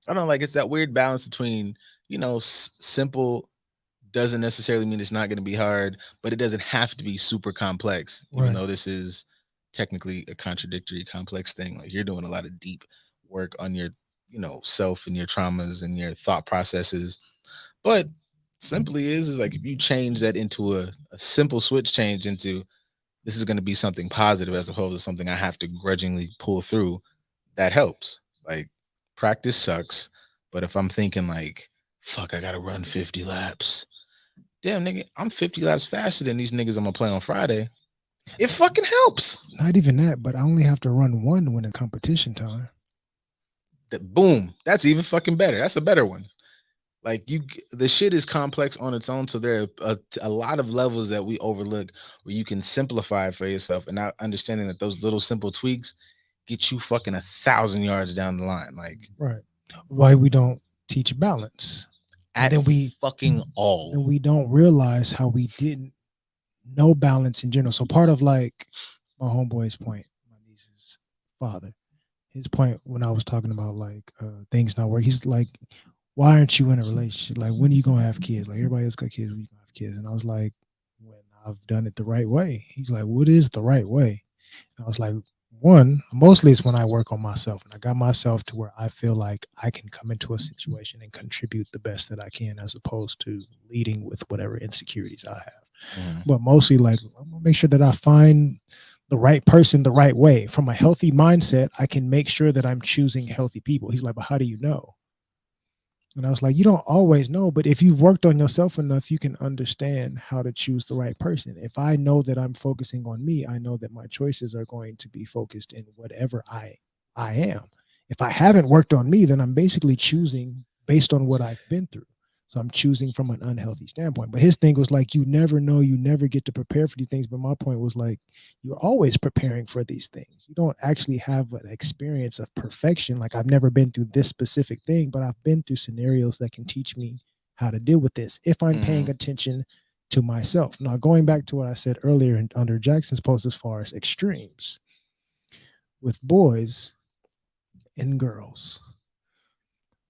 Speaker 2: I don't know, like it's that weird balance between, simple doesn't necessarily mean it's not going to be hard, but it doesn't have to be super complex, even
Speaker 3: Right.
Speaker 2: though this is technically a contradictory, complex thing. Like you're doing a lot of deep work on your, self and your traumas and your thought processes. But simply is like if you change that into a simple switch change into this is going to be something positive as opposed to something I have to grudgingly pull through, that helps. Like practice sucks, but if I'm thinking like, fuck, I gotta run 50 laps, damn nigga, I'm 50 laps faster than these niggas I'm gonna play on Friday. It fucking helps.
Speaker 3: Not even that, but I only have to run one when it's competition time.
Speaker 2: Boom. That's even fucking better. That's a better one. Like the shit is complex on its own, so there are a lot of levels that we overlook where you can simplify it for yourself, and not understanding that those little simple tweaks get you fucking 1,000 yards down the line. Like
Speaker 3: Right. Why we don't teach balance.
Speaker 2: at
Speaker 3: And then we
Speaker 2: fucking
Speaker 3: and
Speaker 2: all.
Speaker 3: we don't realize how we didn't know balance in general. So part of like my homeboy's point, my niece's father, his point when I was talking about like things not working, he's like, why aren't you in a relationship? Like when are you gonna have kids? Like everybody else got kids, when you gonna have kids? And I was like, when I've done it the right way. He's like, what is the right way? And I was like, one, mostly it's when I work on myself and I got myself to where I feel like I can come into a situation and contribute the best that I can as opposed to leading with whatever insecurities I have.
Speaker 2: Mhm.
Speaker 3: But mostly like I'm gonna make sure that I find the right person the right way. From a healthy mindset, I can make sure that I'm choosing healthy people. He's like, but how do you know? And I was like, you don't always know, but if you've worked on yourself enough, you can understand how to choose the right person. If I know that I'm focusing on me, I know that my choices are going to be focused in whatever I am. If I haven't worked on me, then I'm basically choosing based on what I've been through. So I'm choosing from an unhealthy standpoint. But his thing was like, you never know, you never get to prepare for these things. But my point was like, you're always preparing for these things. You don't actually have an experience of perfection. Like I've never been through this specific thing, but I've been through scenarios that can teach me how to deal with this if I'm paying
Speaker 2: Mhm.
Speaker 3: attention to myself. Now, going back to what I said earlier under Jackson's post as far as extremes with boys and girls,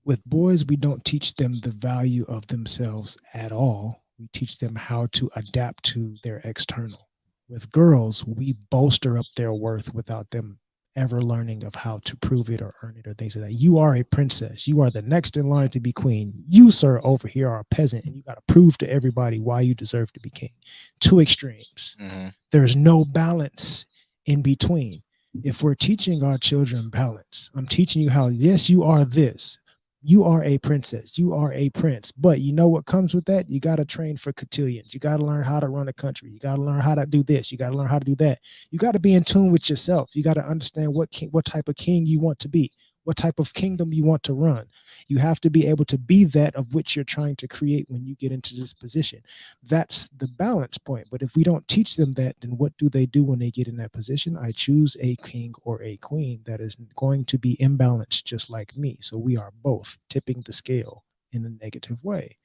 Speaker 3: With boys, we don't teach them the value of themselves at all. We teach them how to adapt to their external. With girls, we bolster up their worth without them ever learning of how to prove it or earn it or things like that. You are a princess. You are the next in line to be queen. You, sir, over here are a peasant, and you got to prove to everybody why you deserve to be king. Two extremes.
Speaker 2: Mhm.
Speaker 3: There's no balance in between. If we're teaching our children balance, I'm teaching you how, yes, you are this. You are a princess. You are a prince. But you know what comes with that? You got to train for cotillions. You got to learn how to run a country. You got to learn how to do this. You got to learn how to do that. You got to be in tune with yourself. You got to understand what type of king you want to be, what type of kingdom you want to run. You have to be able to be that of which you're trying to create when you get into this position. That's the balance point. But if we don't teach them that, then what do they do when they get in that position? I choose a king or a queen that is going to be imbalanced just like me. So we are both tipping the scale in a negative way.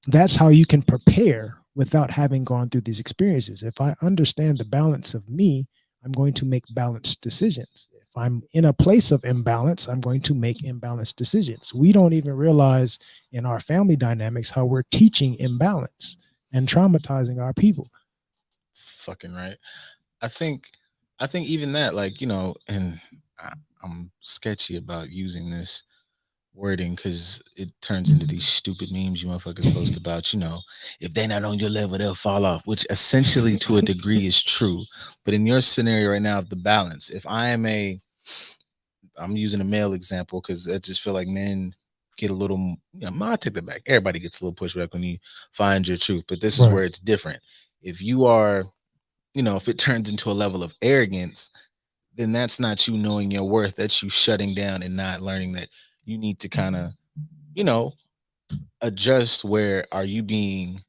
Speaker 3: That's how you can prepare without having gone through these experiences. If I understand the balance of me, I'm going to make balanced decisions. If I'm in a place of imbalance, I'm going to make imbalanced decisions. We don't even realize in our family dynamics how we're teaching imbalance and traumatizing our people.
Speaker 2: Fucking right. I think I think even that, like, and I'm sketchy about using this wording because it turns into these stupid memes you motherfuckers post about, if they're not on your level, they'll fall off, which essentially to a degree is true. But in your scenario right now of the balance, if I'm using a male example because I just feel like men get a little, I take that back. Everybody gets a little pushback when you find your truth, but this is
Speaker 3: Right.
Speaker 2: where it's different. If you are, if it turns into a level of arrogance, then that's not you knowing your worth. That's you shutting down and not learning that you need to kind of, you know, adjust. Where are you being,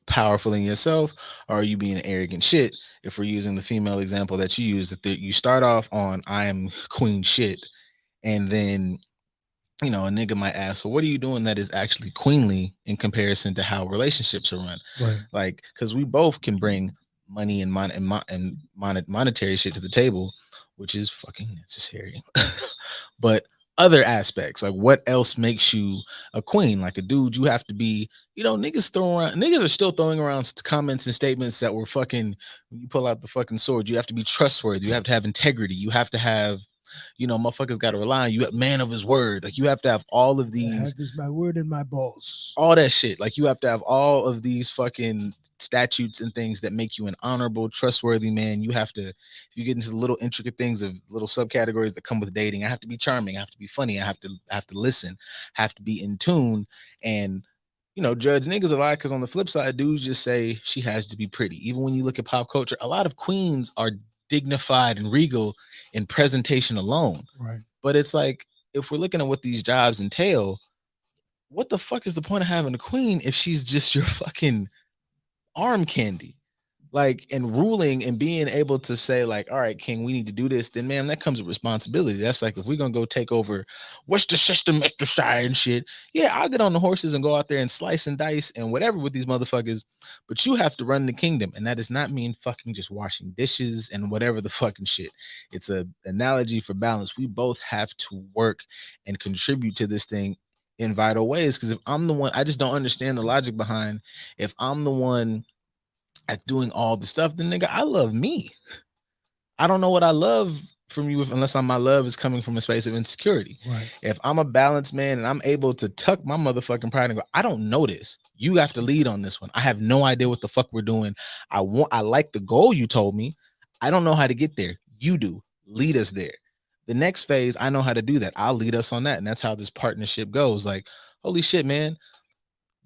Speaker 2: powerful in yourself, or are you being arrogant shit? If we're using the female example that you use, that you start off on I am queen shit, and then a nigga might ask, well, what are you doing that is actually queenly in comparison to how relationships are run?
Speaker 3: Right.
Speaker 2: Like, because we both can bring money and monetary shit to the table, which is fucking necessary. But other aspects, like what else makes you a queen? Like a dude, you have to be, niggas are still throwing around comments and statements that were fucking, when you pull out the fucking sword, you have to be trustworthy, you have to have integrity, you have to have, motherfuckers got to rely on you, man of his word. Like you have to have all of
Speaker 3: I
Speaker 2: these,
Speaker 3: have this my word and my balls.
Speaker 2: all that shit. Like you have to have all of these fucking statutes and things that make you an honorable, trustworthy man. You have to, if you get into the little intricate things of little subcategories that come with dating, I have to be charming, I have to be funny, I have to listen, I have to be in tune, and judge niggas a lot. Because on the flip side, dudes just say she has to be pretty. Even when you look at pop culture, a lot of queens are dignified and regal in presentation alone.
Speaker 3: Right.
Speaker 2: But it's like, if we're looking at what these jobs entail, what the fuck is the point of having a queen if she's just your fucking arm candy? Like, and ruling and being able to say, like, all right, king, we need to do this, then man, that comes with responsibility. That's like, if we're gonna go take over what's the system, Mr. Shy and shit, yeah, I'll get on the horses and go out there and slice and dice and whatever with these motherfuckers. But you have to run the kingdom, and that does not mean fucking just washing dishes and whatever the fucking shit. It's a analogy for balance. We both have to work and contribute to this thing in vital ways. Because if I'm the one, I just don't understand the logic behind, if I'm the one at doing all the stuff, then nigga, I love me. I don't know what I love from you unless my love is coming from a space of insecurity.
Speaker 3: Right.
Speaker 2: If I'm a balanced man and I'm able to tuck my motherfucking pride and go, I don't know this. You have to lead on this one. I have no idea what the fuck we're doing. I like the goal you told me. I don't know how to get there. You do. Lead us there. The next phase, I know how to do that. I'll lead us on that. And that's how this partnership goes. Like, holy shit, man.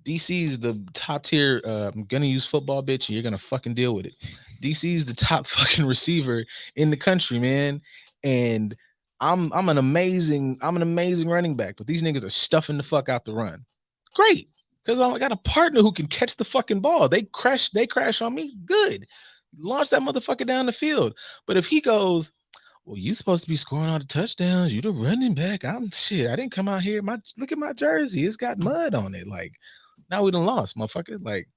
Speaker 2: DC's the top tier. I'm gonna use football, bitch, and you're gonna fucking deal with it. DC's the top fucking receiver in the country, man. And I'm an amazing running back, but these niggas are stuffing the fuck out the run. Great, because I got a partner who can catch the fucking ball. They crash on me. Good, launch that motherfucker down the field. But if he goes, well, you supposed to be scoring all the touchdowns. You the running back. I'm shit. I didn't come out here. Look at my jersey. It's got mud on it. Like, now we done lost, motherfucker. Like,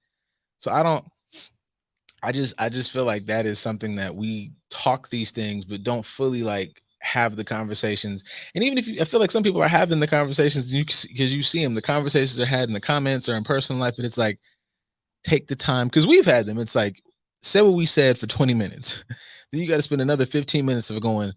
Speaker 2: so I just feel like that is something that we talk these things, but don't fully like have the conversations. And even if you, I feel like some people are having the conversations because you see them, the conversations are had in the comments or in personal life, and it's like, take the time because we've had them. It's like, say what we said for 20 minutes. Then you got to spend another 15 minutes of going,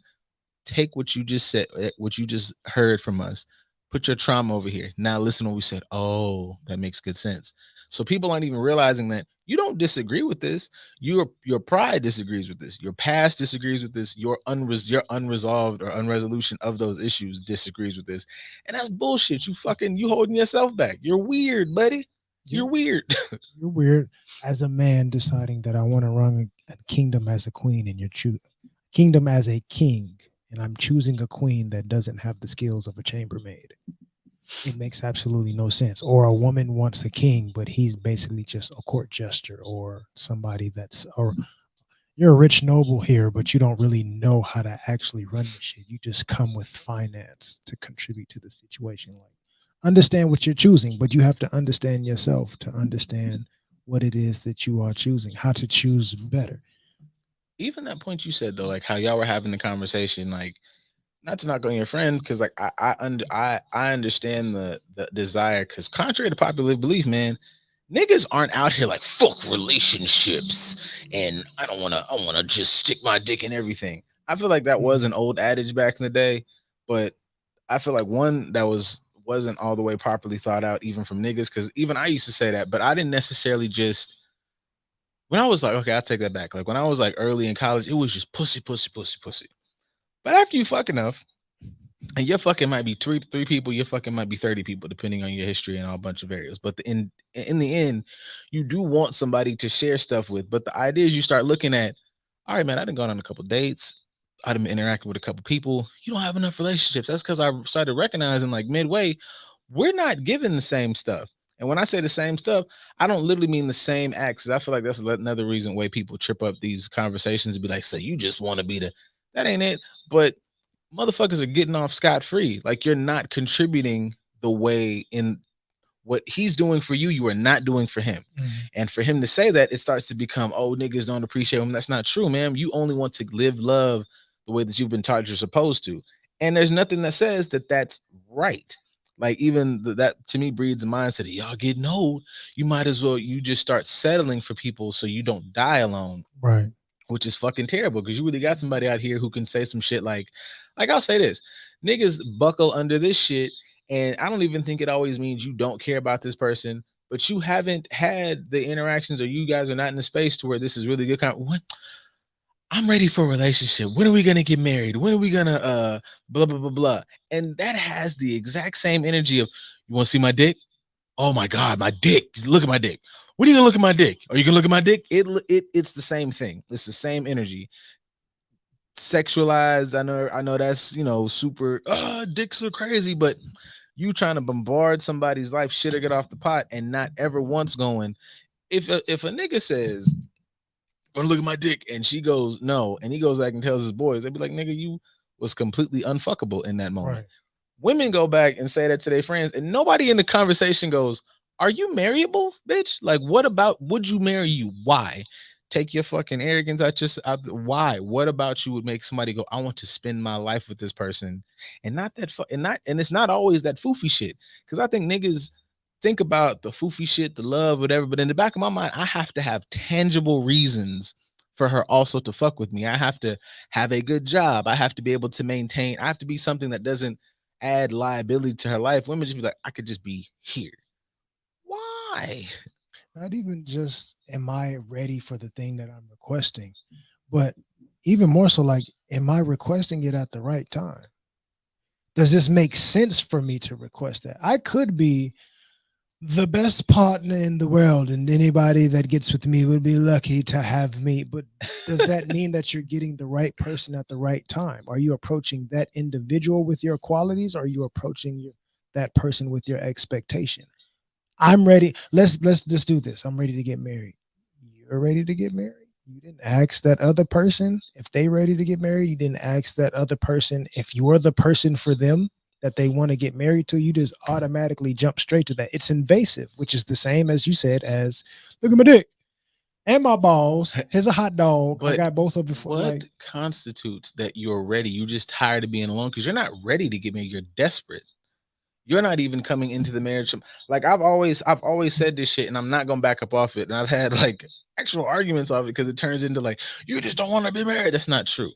Speaker 2: take what you just said, what you just heard from us, put your trauma over here. Now listen to what we said. Oh, that makes good sense. So people aren't even realizing that you don't disagree with this. Your pride disagrees with this. Your past disagrees with this. Your unresolved or unresolution of those issues disagrees with this. And that's bullshit. You holding yourself back. You're weird, buddy. You're weird.
Speaker 3: You're weird as a man deciding that I want to run a kingdom as a queen, and you're kingdom as a king, and I'm choosing a queen that doesn't have the skills of a chambermaid. It makes absolutely no sense. Or a woman wants a king, but he's basically just a court jester or somebody that's, or you're a rich noble here, but you don't really know how to actually run the shit. You just come with finance to contribute to the situation. Like, understand what you're choosing, but you have to understand yourself to understand what it is that you are choosing, how to choose better.
Speaker 2: Even that point you said though, like how y'all were having the conversation, like not to knock on your friend, because like I understand the desire, because contrary to popular belief, man, niggas aren't out here like fuck relationships and I wanna just stick my dick in everything. I feel like that was an old adage back in the day, but I feel like one that wasn't all the way properly thought out even from niggas, because even I used to say that, but I didn't necessarily just when I was like, okay, I'll take that back. Like when I was like early in college, it was just pussy, pussy, pussy, pussy. But after you fuck enough, and your fucking might be three people, your fucking might be 30 people, depending on your history and all a bunch of areas. But in the end, you do want somebody to share stuff with. But the idea is you start looking at, all right, man, I done gone on a couple dates. I done been interacting with a couple people. You don't have enough relationships. That's because I started recognizing like midway, we're not given the same stuff. And when I say the same stuff, I don't literally mean the same acts. I feel like that's another reason why people trip up these conversations and be like, so you just want to be that ain't it. But motherfuckers are getting off scot free. Like you're not contributing the way in what he's doing for you, you are not doing for him. And for him to say that, it starts to become, oh, niggas don't appreciate him. That's not true, man. You only want to live love the way that you've been taught you're supposed to. And there's nothing that says that that's right. Like even that to me breeds a mindset of y'all getting old. You might as well you just start settling for people so you don't die alone,
Speaker 3: Right.
Speaker 2: which is fucking terrible because you really got somebody out here who can say some shit like I'll say this, niggas buckle under this shit, and I don't even think it always means you don't care about this person, but you haven't had the interactions or you guys are not in the space to where this is really good. What? I'm ready for a relationship. When are we gonna get married? When are we gonna blah blah blah blah? And that has the exact same energy of you want to see my dick? Oh my god, my dick! Look at my dick. When are you gonna look at my dick? Are you gonna look at my dick? It's the same thing. It's the same energy. Sexualized. I know that's super dicks are crazy, but you trying to bombard somebody's life, shit or get off the pot, and not ever once going, if a nigga says, "Wanna look at my dick," and she goes, "No," and he goes back and tells his boys, they'd be like, "Nigga, you was completely unfuckable in that moment."
Speaker 3: Right.
Speaker 2: Women go back and say that to their friends, and nobody in the conversation goes, "Are you marryable, bitch? Like, what about would you marry you? Why? Take your fucking arrogance out. Why? What about you would make somebody go, I want to spend my life with this person, and not that, and it's not always that foofy shit. Because I think niggas think about the foofy shit, the love, whatever, but in the back of my mind, I have to have tangible reasons for her also to fuck with me. I have to have a good job. I have to be able to maintain. I have to be something that doesn't add liability to her life. Women just be like, I could just be here. Why?
Speaker 3: Not even just am I ready for the thing that I'm requesting, but even more so, like, am I requesting it at the right time? Does this make sense for me to request that? I could be the best partner in the world, and anybody that gets with me would be lucky to have me. But does that mean that you're getting the right person at the right time? Are you approaching that individual with your qualities, or are you approaching that person with your expectation? I'm ready. Let's just do this. I'm ready to get married. You're ready to get married. You didn't ask that other person if they ready to get married. You didn't ask that other person if you're the person for them that they want to get married to. You just automatically jump straight to that. It's invasive, which is the same as you said as look at my dick. and my balls. Here's a hot dog. I
Speaker 2: But
Speaker 3: got both of it for
Speaker 2: what
Speaker 3: like
Speaker 2: constitutes that you're ready? You're just tired of being alone because you're not ready to get married. You're desperate. You're not even coming into the marriage. Like I've always said this shit, and I'm not gonna back up off it. And I've had like actual arguments off it because it turns into like you just don't want to be married. That's not true.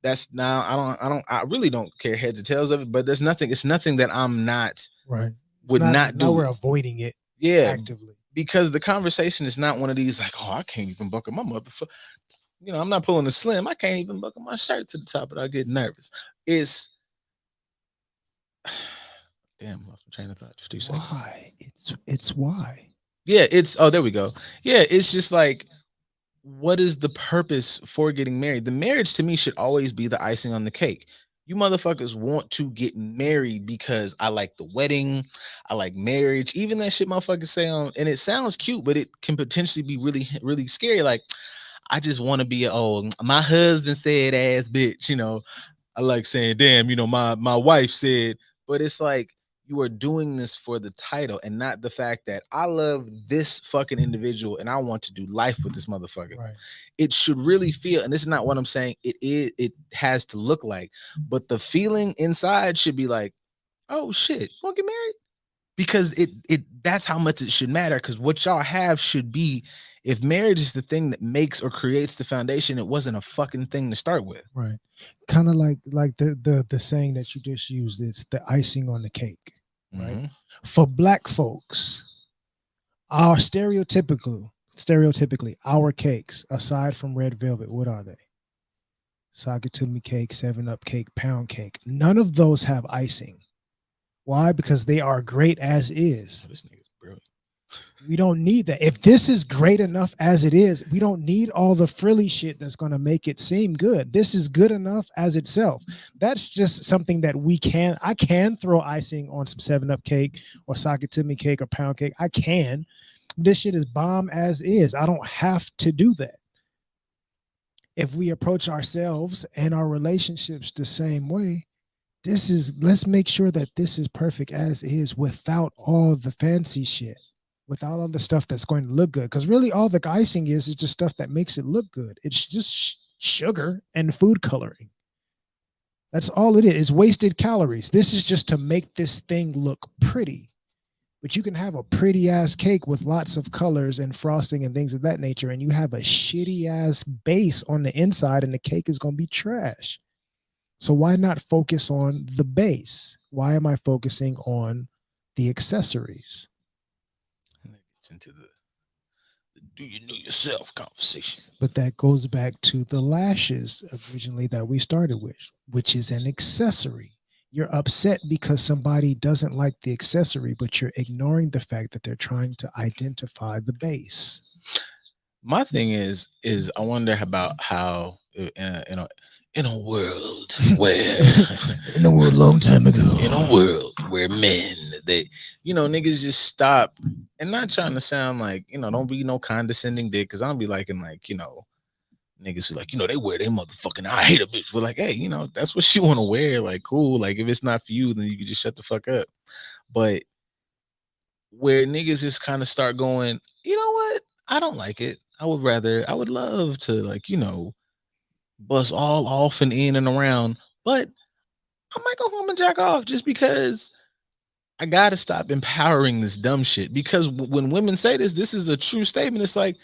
Speaker 2: That's now I really don't care heads or tails of it. But there's nothing. It's nothing that I'm not
Speaker 3: right.
Speaker 2: would not
Speaker 3: Now
Speaker 2: do.
Speaker 3: we're avoiding it
Speaker 2: Yeah,
Speaker 3: actively.
Speaker 2: because the conversation is not one of these like, oh, I can't even buckle my motherfucker. I'm not pulling a slim. I can't even buckle my shirt to the top, but I get nervous. It's damn, lost my train of thought for 2 seconds.
Speaker 3: Why? It's why.
Speaker 2: Yeah, it's there we go. Yeah, it's just like, what is the purpose for getting married? The marriage to me should always be the icing on the cake. You motherfuckers want to get married because I like the wedding, I like marriage, even that shit motherfuckers say on, and it sounds cute, but it can potentially be really, really scary. Like, I just want to be my husband said ass bitch, I like saying, damn, my wife said, but it's like you are doing this for the title and not the fact that I love this fucking individual and I want to do life with this motherfucker.
Speaker 3: Right.
Speaker 2: It should really feel, and this is not what I'm saying, it has to look like, but the feeling inside should be like, oh shit, you want to get married? Because that's how much it should matter. Because what y'all have should be, if marriage is the thing that makes or creates the foundation, it wasn't a fucking thing to start with.
Speaker 3: Right. Kind of like the saying that you just used, it's the icing on the cake. Right.
Speaker 2: Mm-hmm.
Speaker 3: For Black folks, our stereotypically our cakes, aside from red velvet, what are they? Sakatumi cake, 7-Up cake, pound cake. None of those have icing. Why? Because they are great as is.
Speaker 2: Oh, this nigga's brilliant.
Speaker 3: We don't need that. If this is great enough as it is, we don't need all the frilly shit that's going to make it seem good. This is good enough as itself. That's just something that I can throw icing on some 7-Up cake or Sakatumi cake or pound cake. I can. This shit is bomb as is. I don't have to do that. If we approach ourselves and our relationships the same way, let's make sure that this is perfect as is without all the fancy shit, without all the stuff that's going to look good. Because really all the icing is just stuff that makes it look good. It's just sugar and food coloring. That's all it is. It's wasted calories. This is just to make this thing look pretty. But you can have a pretty ass cake with lots of colors and frosting and things of that nature, and you have a shitty ass base on the inside, and the cake is going to be trash. So why not focus on the base? Why am I focusing on the accessories?
Speaker 2: And that gets into the do you know yourself conversation.
Speaker 3: But that goes back to the lashes originally that we started with, which is an accessory. You're upset because somebody doesn't like the accessory, but you're ignoring the fact that they're trying to identify the base.
Speaker 2: My thing is I wonder about how in a world where
Speaker 3: in a world long time ago,
Speaker 2: in a world where men niggas just stop, and not trying to sound like don't be no condescending dick, because I'll be liking like niggas who like they wear they motherfucking I hate a bitch. We're like, hey, that's what she want to wear. Like, cool. Like, if it's not for you, then you can just shut the fuck up. But where niggas just kind of start going, you know what? I don't like it. I would love to like bust all off and in and around, but I might go home and jack off just because I gotta stop empowering this dumb shit. Because when women say this is a true statement. It's like,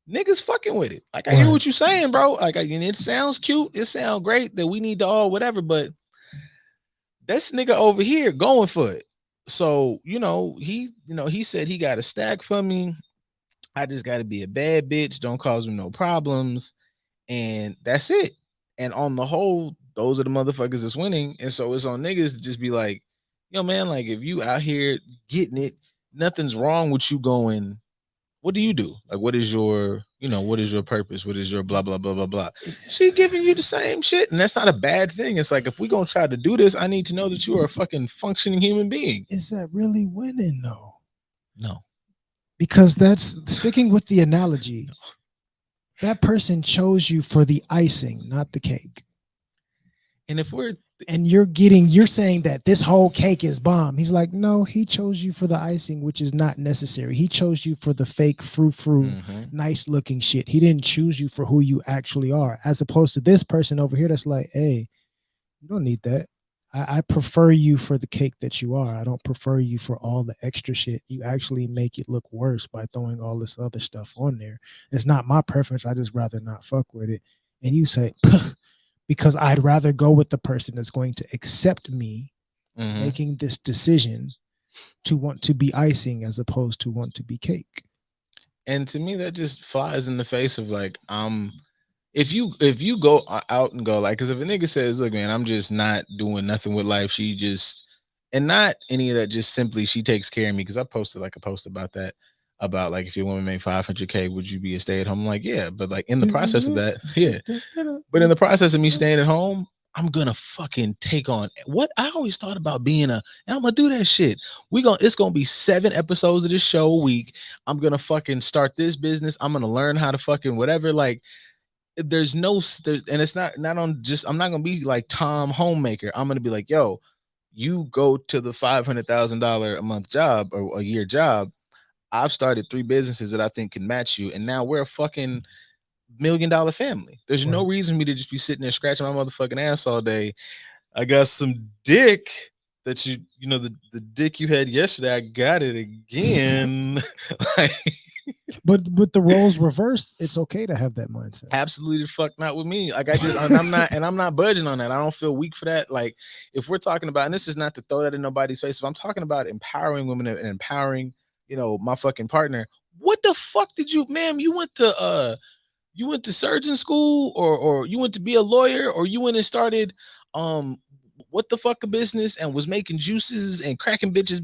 Speaker 2: niggas fucking with it. Like, I hear what you're saying, bro. Like, and it sounds cute. It sounds great that we need to all whatever, but this nigga over here going for it. So, he said he got a stack for me. I just got to be a bad bitch. Don't cause me no problems. And that's it. And on the whole, those are the motherfuckers that's winning. And so it's on niggas to just be like, yo, man, like, if you out here getting it, nothing's wrong with you going, what do you do? Like, what is your purpose? What is your blah, blah, blah, blah, blah? She giving you the same shit. And that's not a bad thing. It's like, if we gonna try to do this, I need to know that you are a fucking functioning human being.
Speaker 3: Is that really winning though?
Speaker 2: No.
Speaker 3: Because that's sticking with the analogy. No. That person chose you for the icing, not the cake.
Speaker 2: And if we're
Speaker 3: and you're saying that this whole cake is bomb. He's like, no, he chose you for the icing, which is not necessary. He chose you for the fake frou-frou, nice looking shit. He didn't choose you for who you actually are, as opposed to this person over here that's like, hey, you don't need that. I prefer you for the cake that you are. I don't prefer you for all the extra shit. You actually make it look worse by throwing all this other stuff on there. It's not my preference. I just rather not fuck with it. And you say, because I'd rather go with the person that's going to accept me making this decision to want to be icing as opposed to want to be cake.
Speaker 2: And to me, that just flies in the face of like, if you go out and go like, because if a nigga says, look, man, I'm just not doing nothing with life, she just, and not any of that, just simply she takes care of me. Because I posted like a post about that, about like, if your woman made 500K, would you be a stay at home? I'm like, yeah, but like in the process of that, yeah, but in the process of me staying at home, I'm gonna fucking take on what I always thought about being and I'm gonna do that shit. It's gonna be 7 episodes of this show a week. I'm gonna fucking start this business. I'm gonna learn how to fucking whatever. Like, and it's not on just, I'm not gonna be like Tom Homemaker. I'm gonna be like, yo, you go to the $500,000 a month job or a year job. I've started 3 businesses that I think can match you, and now we're a fucking $1 million family. There's no reason for me to just be sitting there scratching my motherfucking ass all day. I got some dick that you know the dick you had yesterday. I got it again. Like,
Speaker 3: but with the roles reversed, it's okay to have that mindset.
Speaker 2: absolutely the fuck not with me. Like, I'm not budging on that. I don't feel weak for that. Like, if we're talking about, and this is not to throw that in nobody's face, if I'm talking about empowering women and empowering, my fucking partner, what the fuck did you, ma'am? You went to surgeon school, or you went to be a lawyer, or you went and started what the fuck a business and was making juices and cracking bitches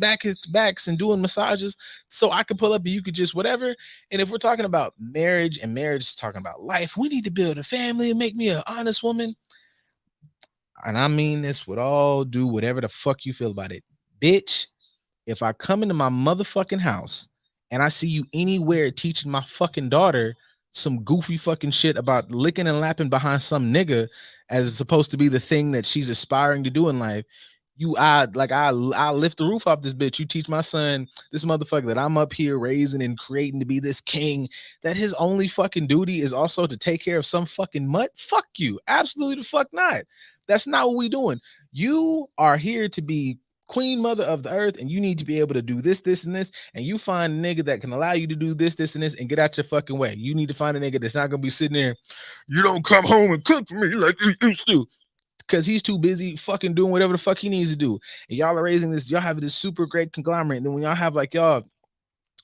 Speaker 2: backs and doing massages so I could pull up and you could just whatever. And if we're talking about marriage, and marriage is talking about life, we need to build a family and make me an honest woman. And I mean this with all do whatever the fuck you feel about it, bitch. If I come into my motherfucking house and I see you anywhere teaching my fucking daughter some goofy fucking shit about licking and lapping behind some nigga as it's supposed to be the thing that she's aspiring to do in life, I lift the roof off this bitch. You teach my son, this motherfucker that I'm up here raising and creating to be this king, that his only fucking duty is also to take care of some fucking mutt. Fuck you. Absolutely the fuck not. That's not what we doing. You are here to be queen mother of the earth, and you need to be able to do this, and this, and you find a nigga that can allow you to do this, and this, and get out your fucking way. You need to find a nigga that's not gonna be sitting there, you don't come home and cook for me like you used to, because he's too busy fucking doing whatever the fuck he needs to do. And y'all are raising this, y'all have this super great conglomerate, and then when y'all have like y'all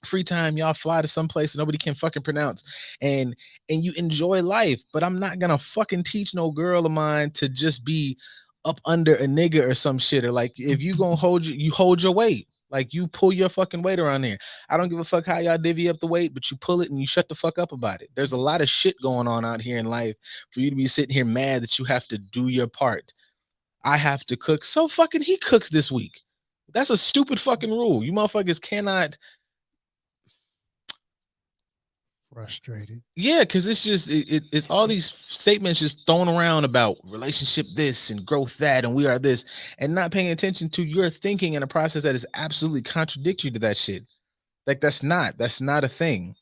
Speaker 2: free time, y'all fly to some place nobody can fucking pronounce, and you enjoy life. But I'm not gonna fucking teach no girl of mine to just be up under a nigga or some shit. Or like, if you gonna you hold your weight. Like, you pull your fucking weight around there. I don't give a fuck how y'all divvy up the weight, but you pull it and you shut the fuck up about it. There's a lot of shit going on out here in life for you to be sitting here mad that you have to do your part. I have to cook. So fucking he cooks this week. That's a stupid fucking rule. You motherfuckers cannot.
Speaker 3: Frustrated.
Speaker 2: Yeah, because it's just it's all these statements just thrown around about relationship this and growth that, and we are this, and not paying attention to your thinking in a process that is absolutely contradictory to that shit. Like, that's not a thing.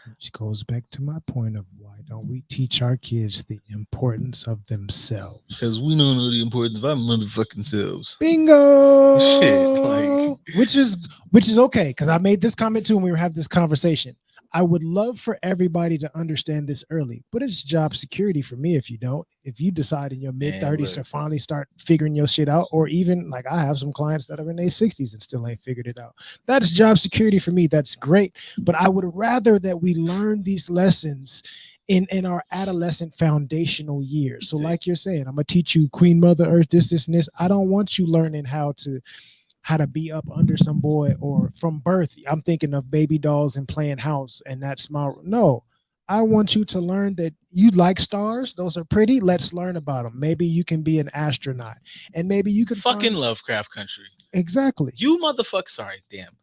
Speaker 3: Which goes back to my point of why don't we teach our kids the importance of themselves?
Speaker 2: Because we don't know the importance of our motherfucking selves.
Speaker 3: Bingo.
Speaker 2: Shit, like,
Speaker 3: which is okay, because I made this comment too when we were having this conversation. I would love for everybody to understand this early, but it's job security for me if you don't. If you decide in your mid-30s to finally start figuring your shit out, or even like I have some clients that are in their 60s and still ain't figured it out. That is job security for me. That's great. But I would rather that we learn these lessons in our adolescent foundational years. So like you're saying, I'm going to teach you Queen Mother Earth, this, and this. I don't want you learning how to be up under some boy, or from birth. I'm thinking of baby dolls and playing house, and that's no. I want you to learn that you like stars. Those are pretty. Let's learn about them. Maybe you can be an astronaut, and maybe you can
Speaker 2: fucking Lovecraft Country.
Speaker 3: Exactly.
Speaker 2: You motherfucker. Sorry, damn.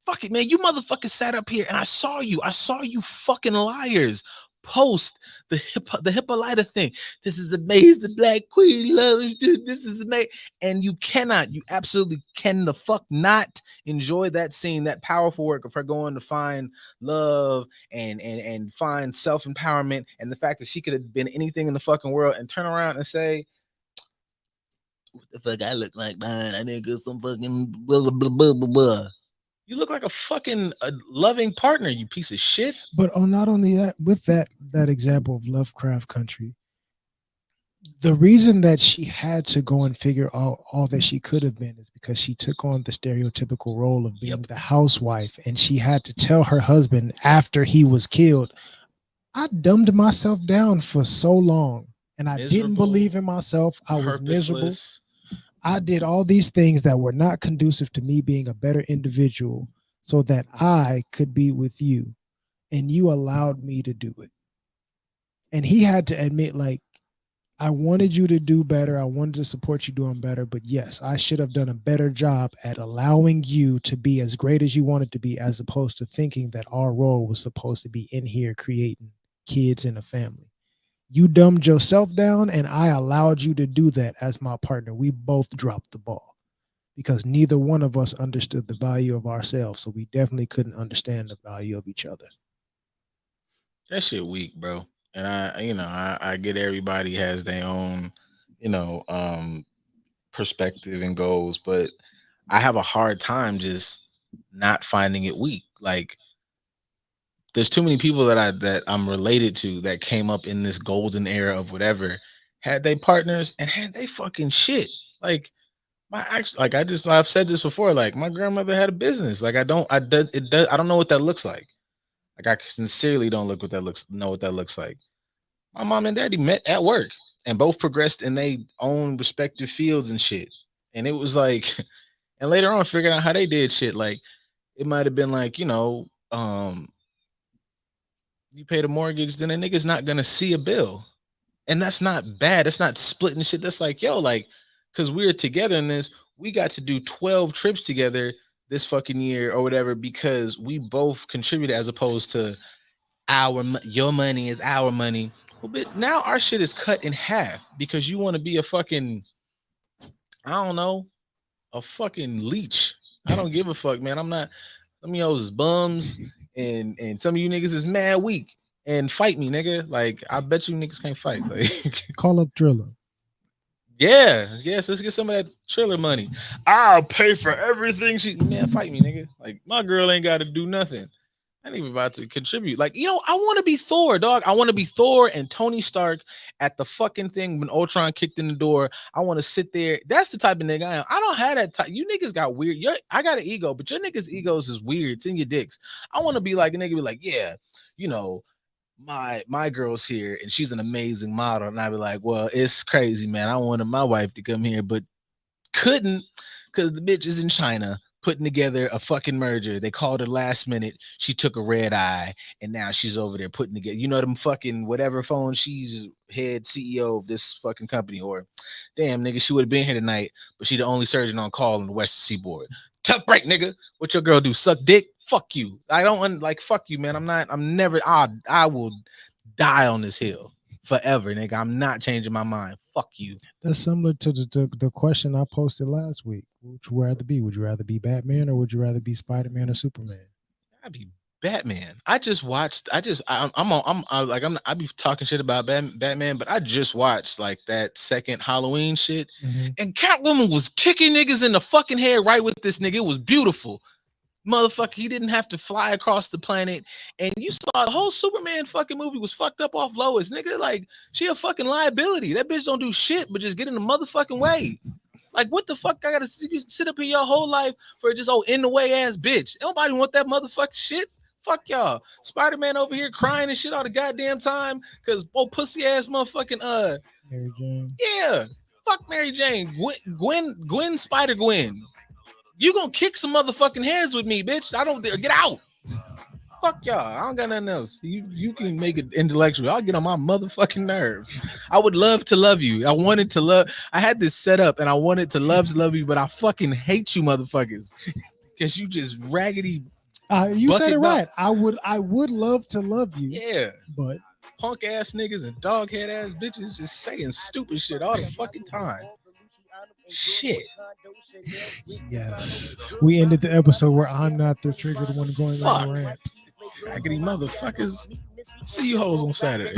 Speaker 2: Fuck it, man. You motherfuckers sat up here and I saw you fucking liars post the Hippolyta thing. This is amazing. Black queen loves this is amazing. And you absolutely can the fuck not enjoy that scene, that powerful work of her going to find love and find self-empowerment, and the fact that she could have been anything in the fucking world and turn around and say, what the fuck I look like, man? I didn't get some fucking blah, blah, blah, blah, blah. You look like a fucking loving partner, you piece of shit.
Speaker 3: But not only that, with that example of Lovecraft Country, the reason that she had to go and figure out all that she could have been is because she took on the stereotypical role of being the housewife, and she had to tell her husband after he was killed, I dumbed myself down for so long, and I didn't believe in myself. I was miserable. I did all these things that were not conducive to me being a better individual so that I could be with you. And you allowed me to do it. And he had to admit, like, I wanted you to do better. I wanted to support you doing better. But yes, I should have done a better job at allowing you to be as great as you wanted to be, as opposed to thinking that our role was supposed to be in here creating kids and a family. You dumbed yourself down, and I allowed you to do that as my partner. We both dropped the ball because neither one of us understood the value of ourselves. So we definitely couldn't understand the value of each other.
Speaker 2: That shit weak, bro. And I get everybody has their own, perspective and goals, but I have a hard time just not finding it weak. Like, there's too many people that I'm related to that came up in this golden era of whatever, had they partners and had they fucking shit. Like I've said this before. Like, my grandmother had a business. Like, I don't know what that looks like. Like, I sincerely don't know what that looks like. My mom and daddy met at work and both progressed in their own respective fields and shit. And it was like, and later on figuring out how they did shit. Like, it might have been like, you pay the mortgage, then a nigga's not gonna see a bill. And that's not bad. That's not splitting shit. That's like, yo, like, cause we're together in this, we got to do 12 trips together this fucking year or whatever, because we both contributed, as opposed to your money is our money. Well, but now our shit is cut in half because you want to be a fucking, I don't know, a fucking leech. I don't give a fuck, man. I'm not. Some of y'all is bums, and some of you niggas is mad weak. And fight me, nigga. Like, I bet you niggas can't fight. Like,
Speaker 3: call up Driller.
Speaker 2: Yeah, yes, let's get some of that Triller money. I'll pay for everything. Man, fight me, nigga. Like, my girl ain't got to do nothing. I ain't even about to contribute. Like, I want to be Thor, dog. I want to be Thor and Tony Stark at the fucking thing when Ultron kicked in the door. I want to sit there. That's the type of nigga I am. I don't have that type. You niggas got weird. I got an ego, but your niggas' egos is weird. It's in your dicks. I want to be like a nigga, be like, yeah, my girl's here and she's an amazing model. And I'd be like, well, it's crazy, man. I wanted my wife to come here, but couldn't because the bitch is in China putting together a fucking merger. They called her last minute. She took a red eye and now she's over there putting together, them fucking whatever phone, she's head CEO of this fucking company. Or damn, nigga, she would have been here tonight, but she the only surgeon on call in the Western Seaboard. Tough break, nigga. What your girl do? Suck dick? Fuck you. I don't like, fuck you, man. I will die on this hill forever, nigga. I'm not changing my mind. Fuck you.
Speaker 3: That's similar to the question I posted last week. Would you rather be? Would you rather be Batman or would you rather be Spider-Man or Superman?
Speaker 2: I'd be Batman. I be talking shit about Batman, but I just watched like that second Halloween shit, and Catwoman was kicking niggas in the fucking head right with this nigga. It was beautiful. Motherfucker, he didn't have to fly across the planet. And you saw the whole Superman fucking movie was fucked up off Lois, nigga. Like, she a fucking liability. That bitch don't do shit but just get in the motherfucking way. Like, what the fuck? I gotta sit up here your whole life for just in the way ass bitch. Nobody want that motherfucking shit. Fuck y'all. Spider-Man over here crying and shit all the goddamn time because pussy ass motherfucking
Speaker 3: Mary Jane.
Speaker 2: Yeah. Fuck Mary Jane. Gwen Spider-Gwen. You gonna kick some motherfucking heads with me, bitch. I don't get out. Fuck y'all. I don't got nothing else. You can make it intellectual. I'll get on my motherfucking nerves. I would love to love you. I had this set up and I wanted to love you, but I fucking hate you motherfuckers. Because you just raggedy.
Speaker 3: You said it right. I would love to love you.
Speaker 2: Yeah.
Speaker 3: But
Speaker 2: punk ass niggas and dog head ass bitches just saying stupid shit all the fucking time. Shit.
Speaker 3: Yes. We ended the episode where I'm not the triggered one going on a rant.
Speaker 2: Raggedy motherfuckers. See you hoes on Saturday.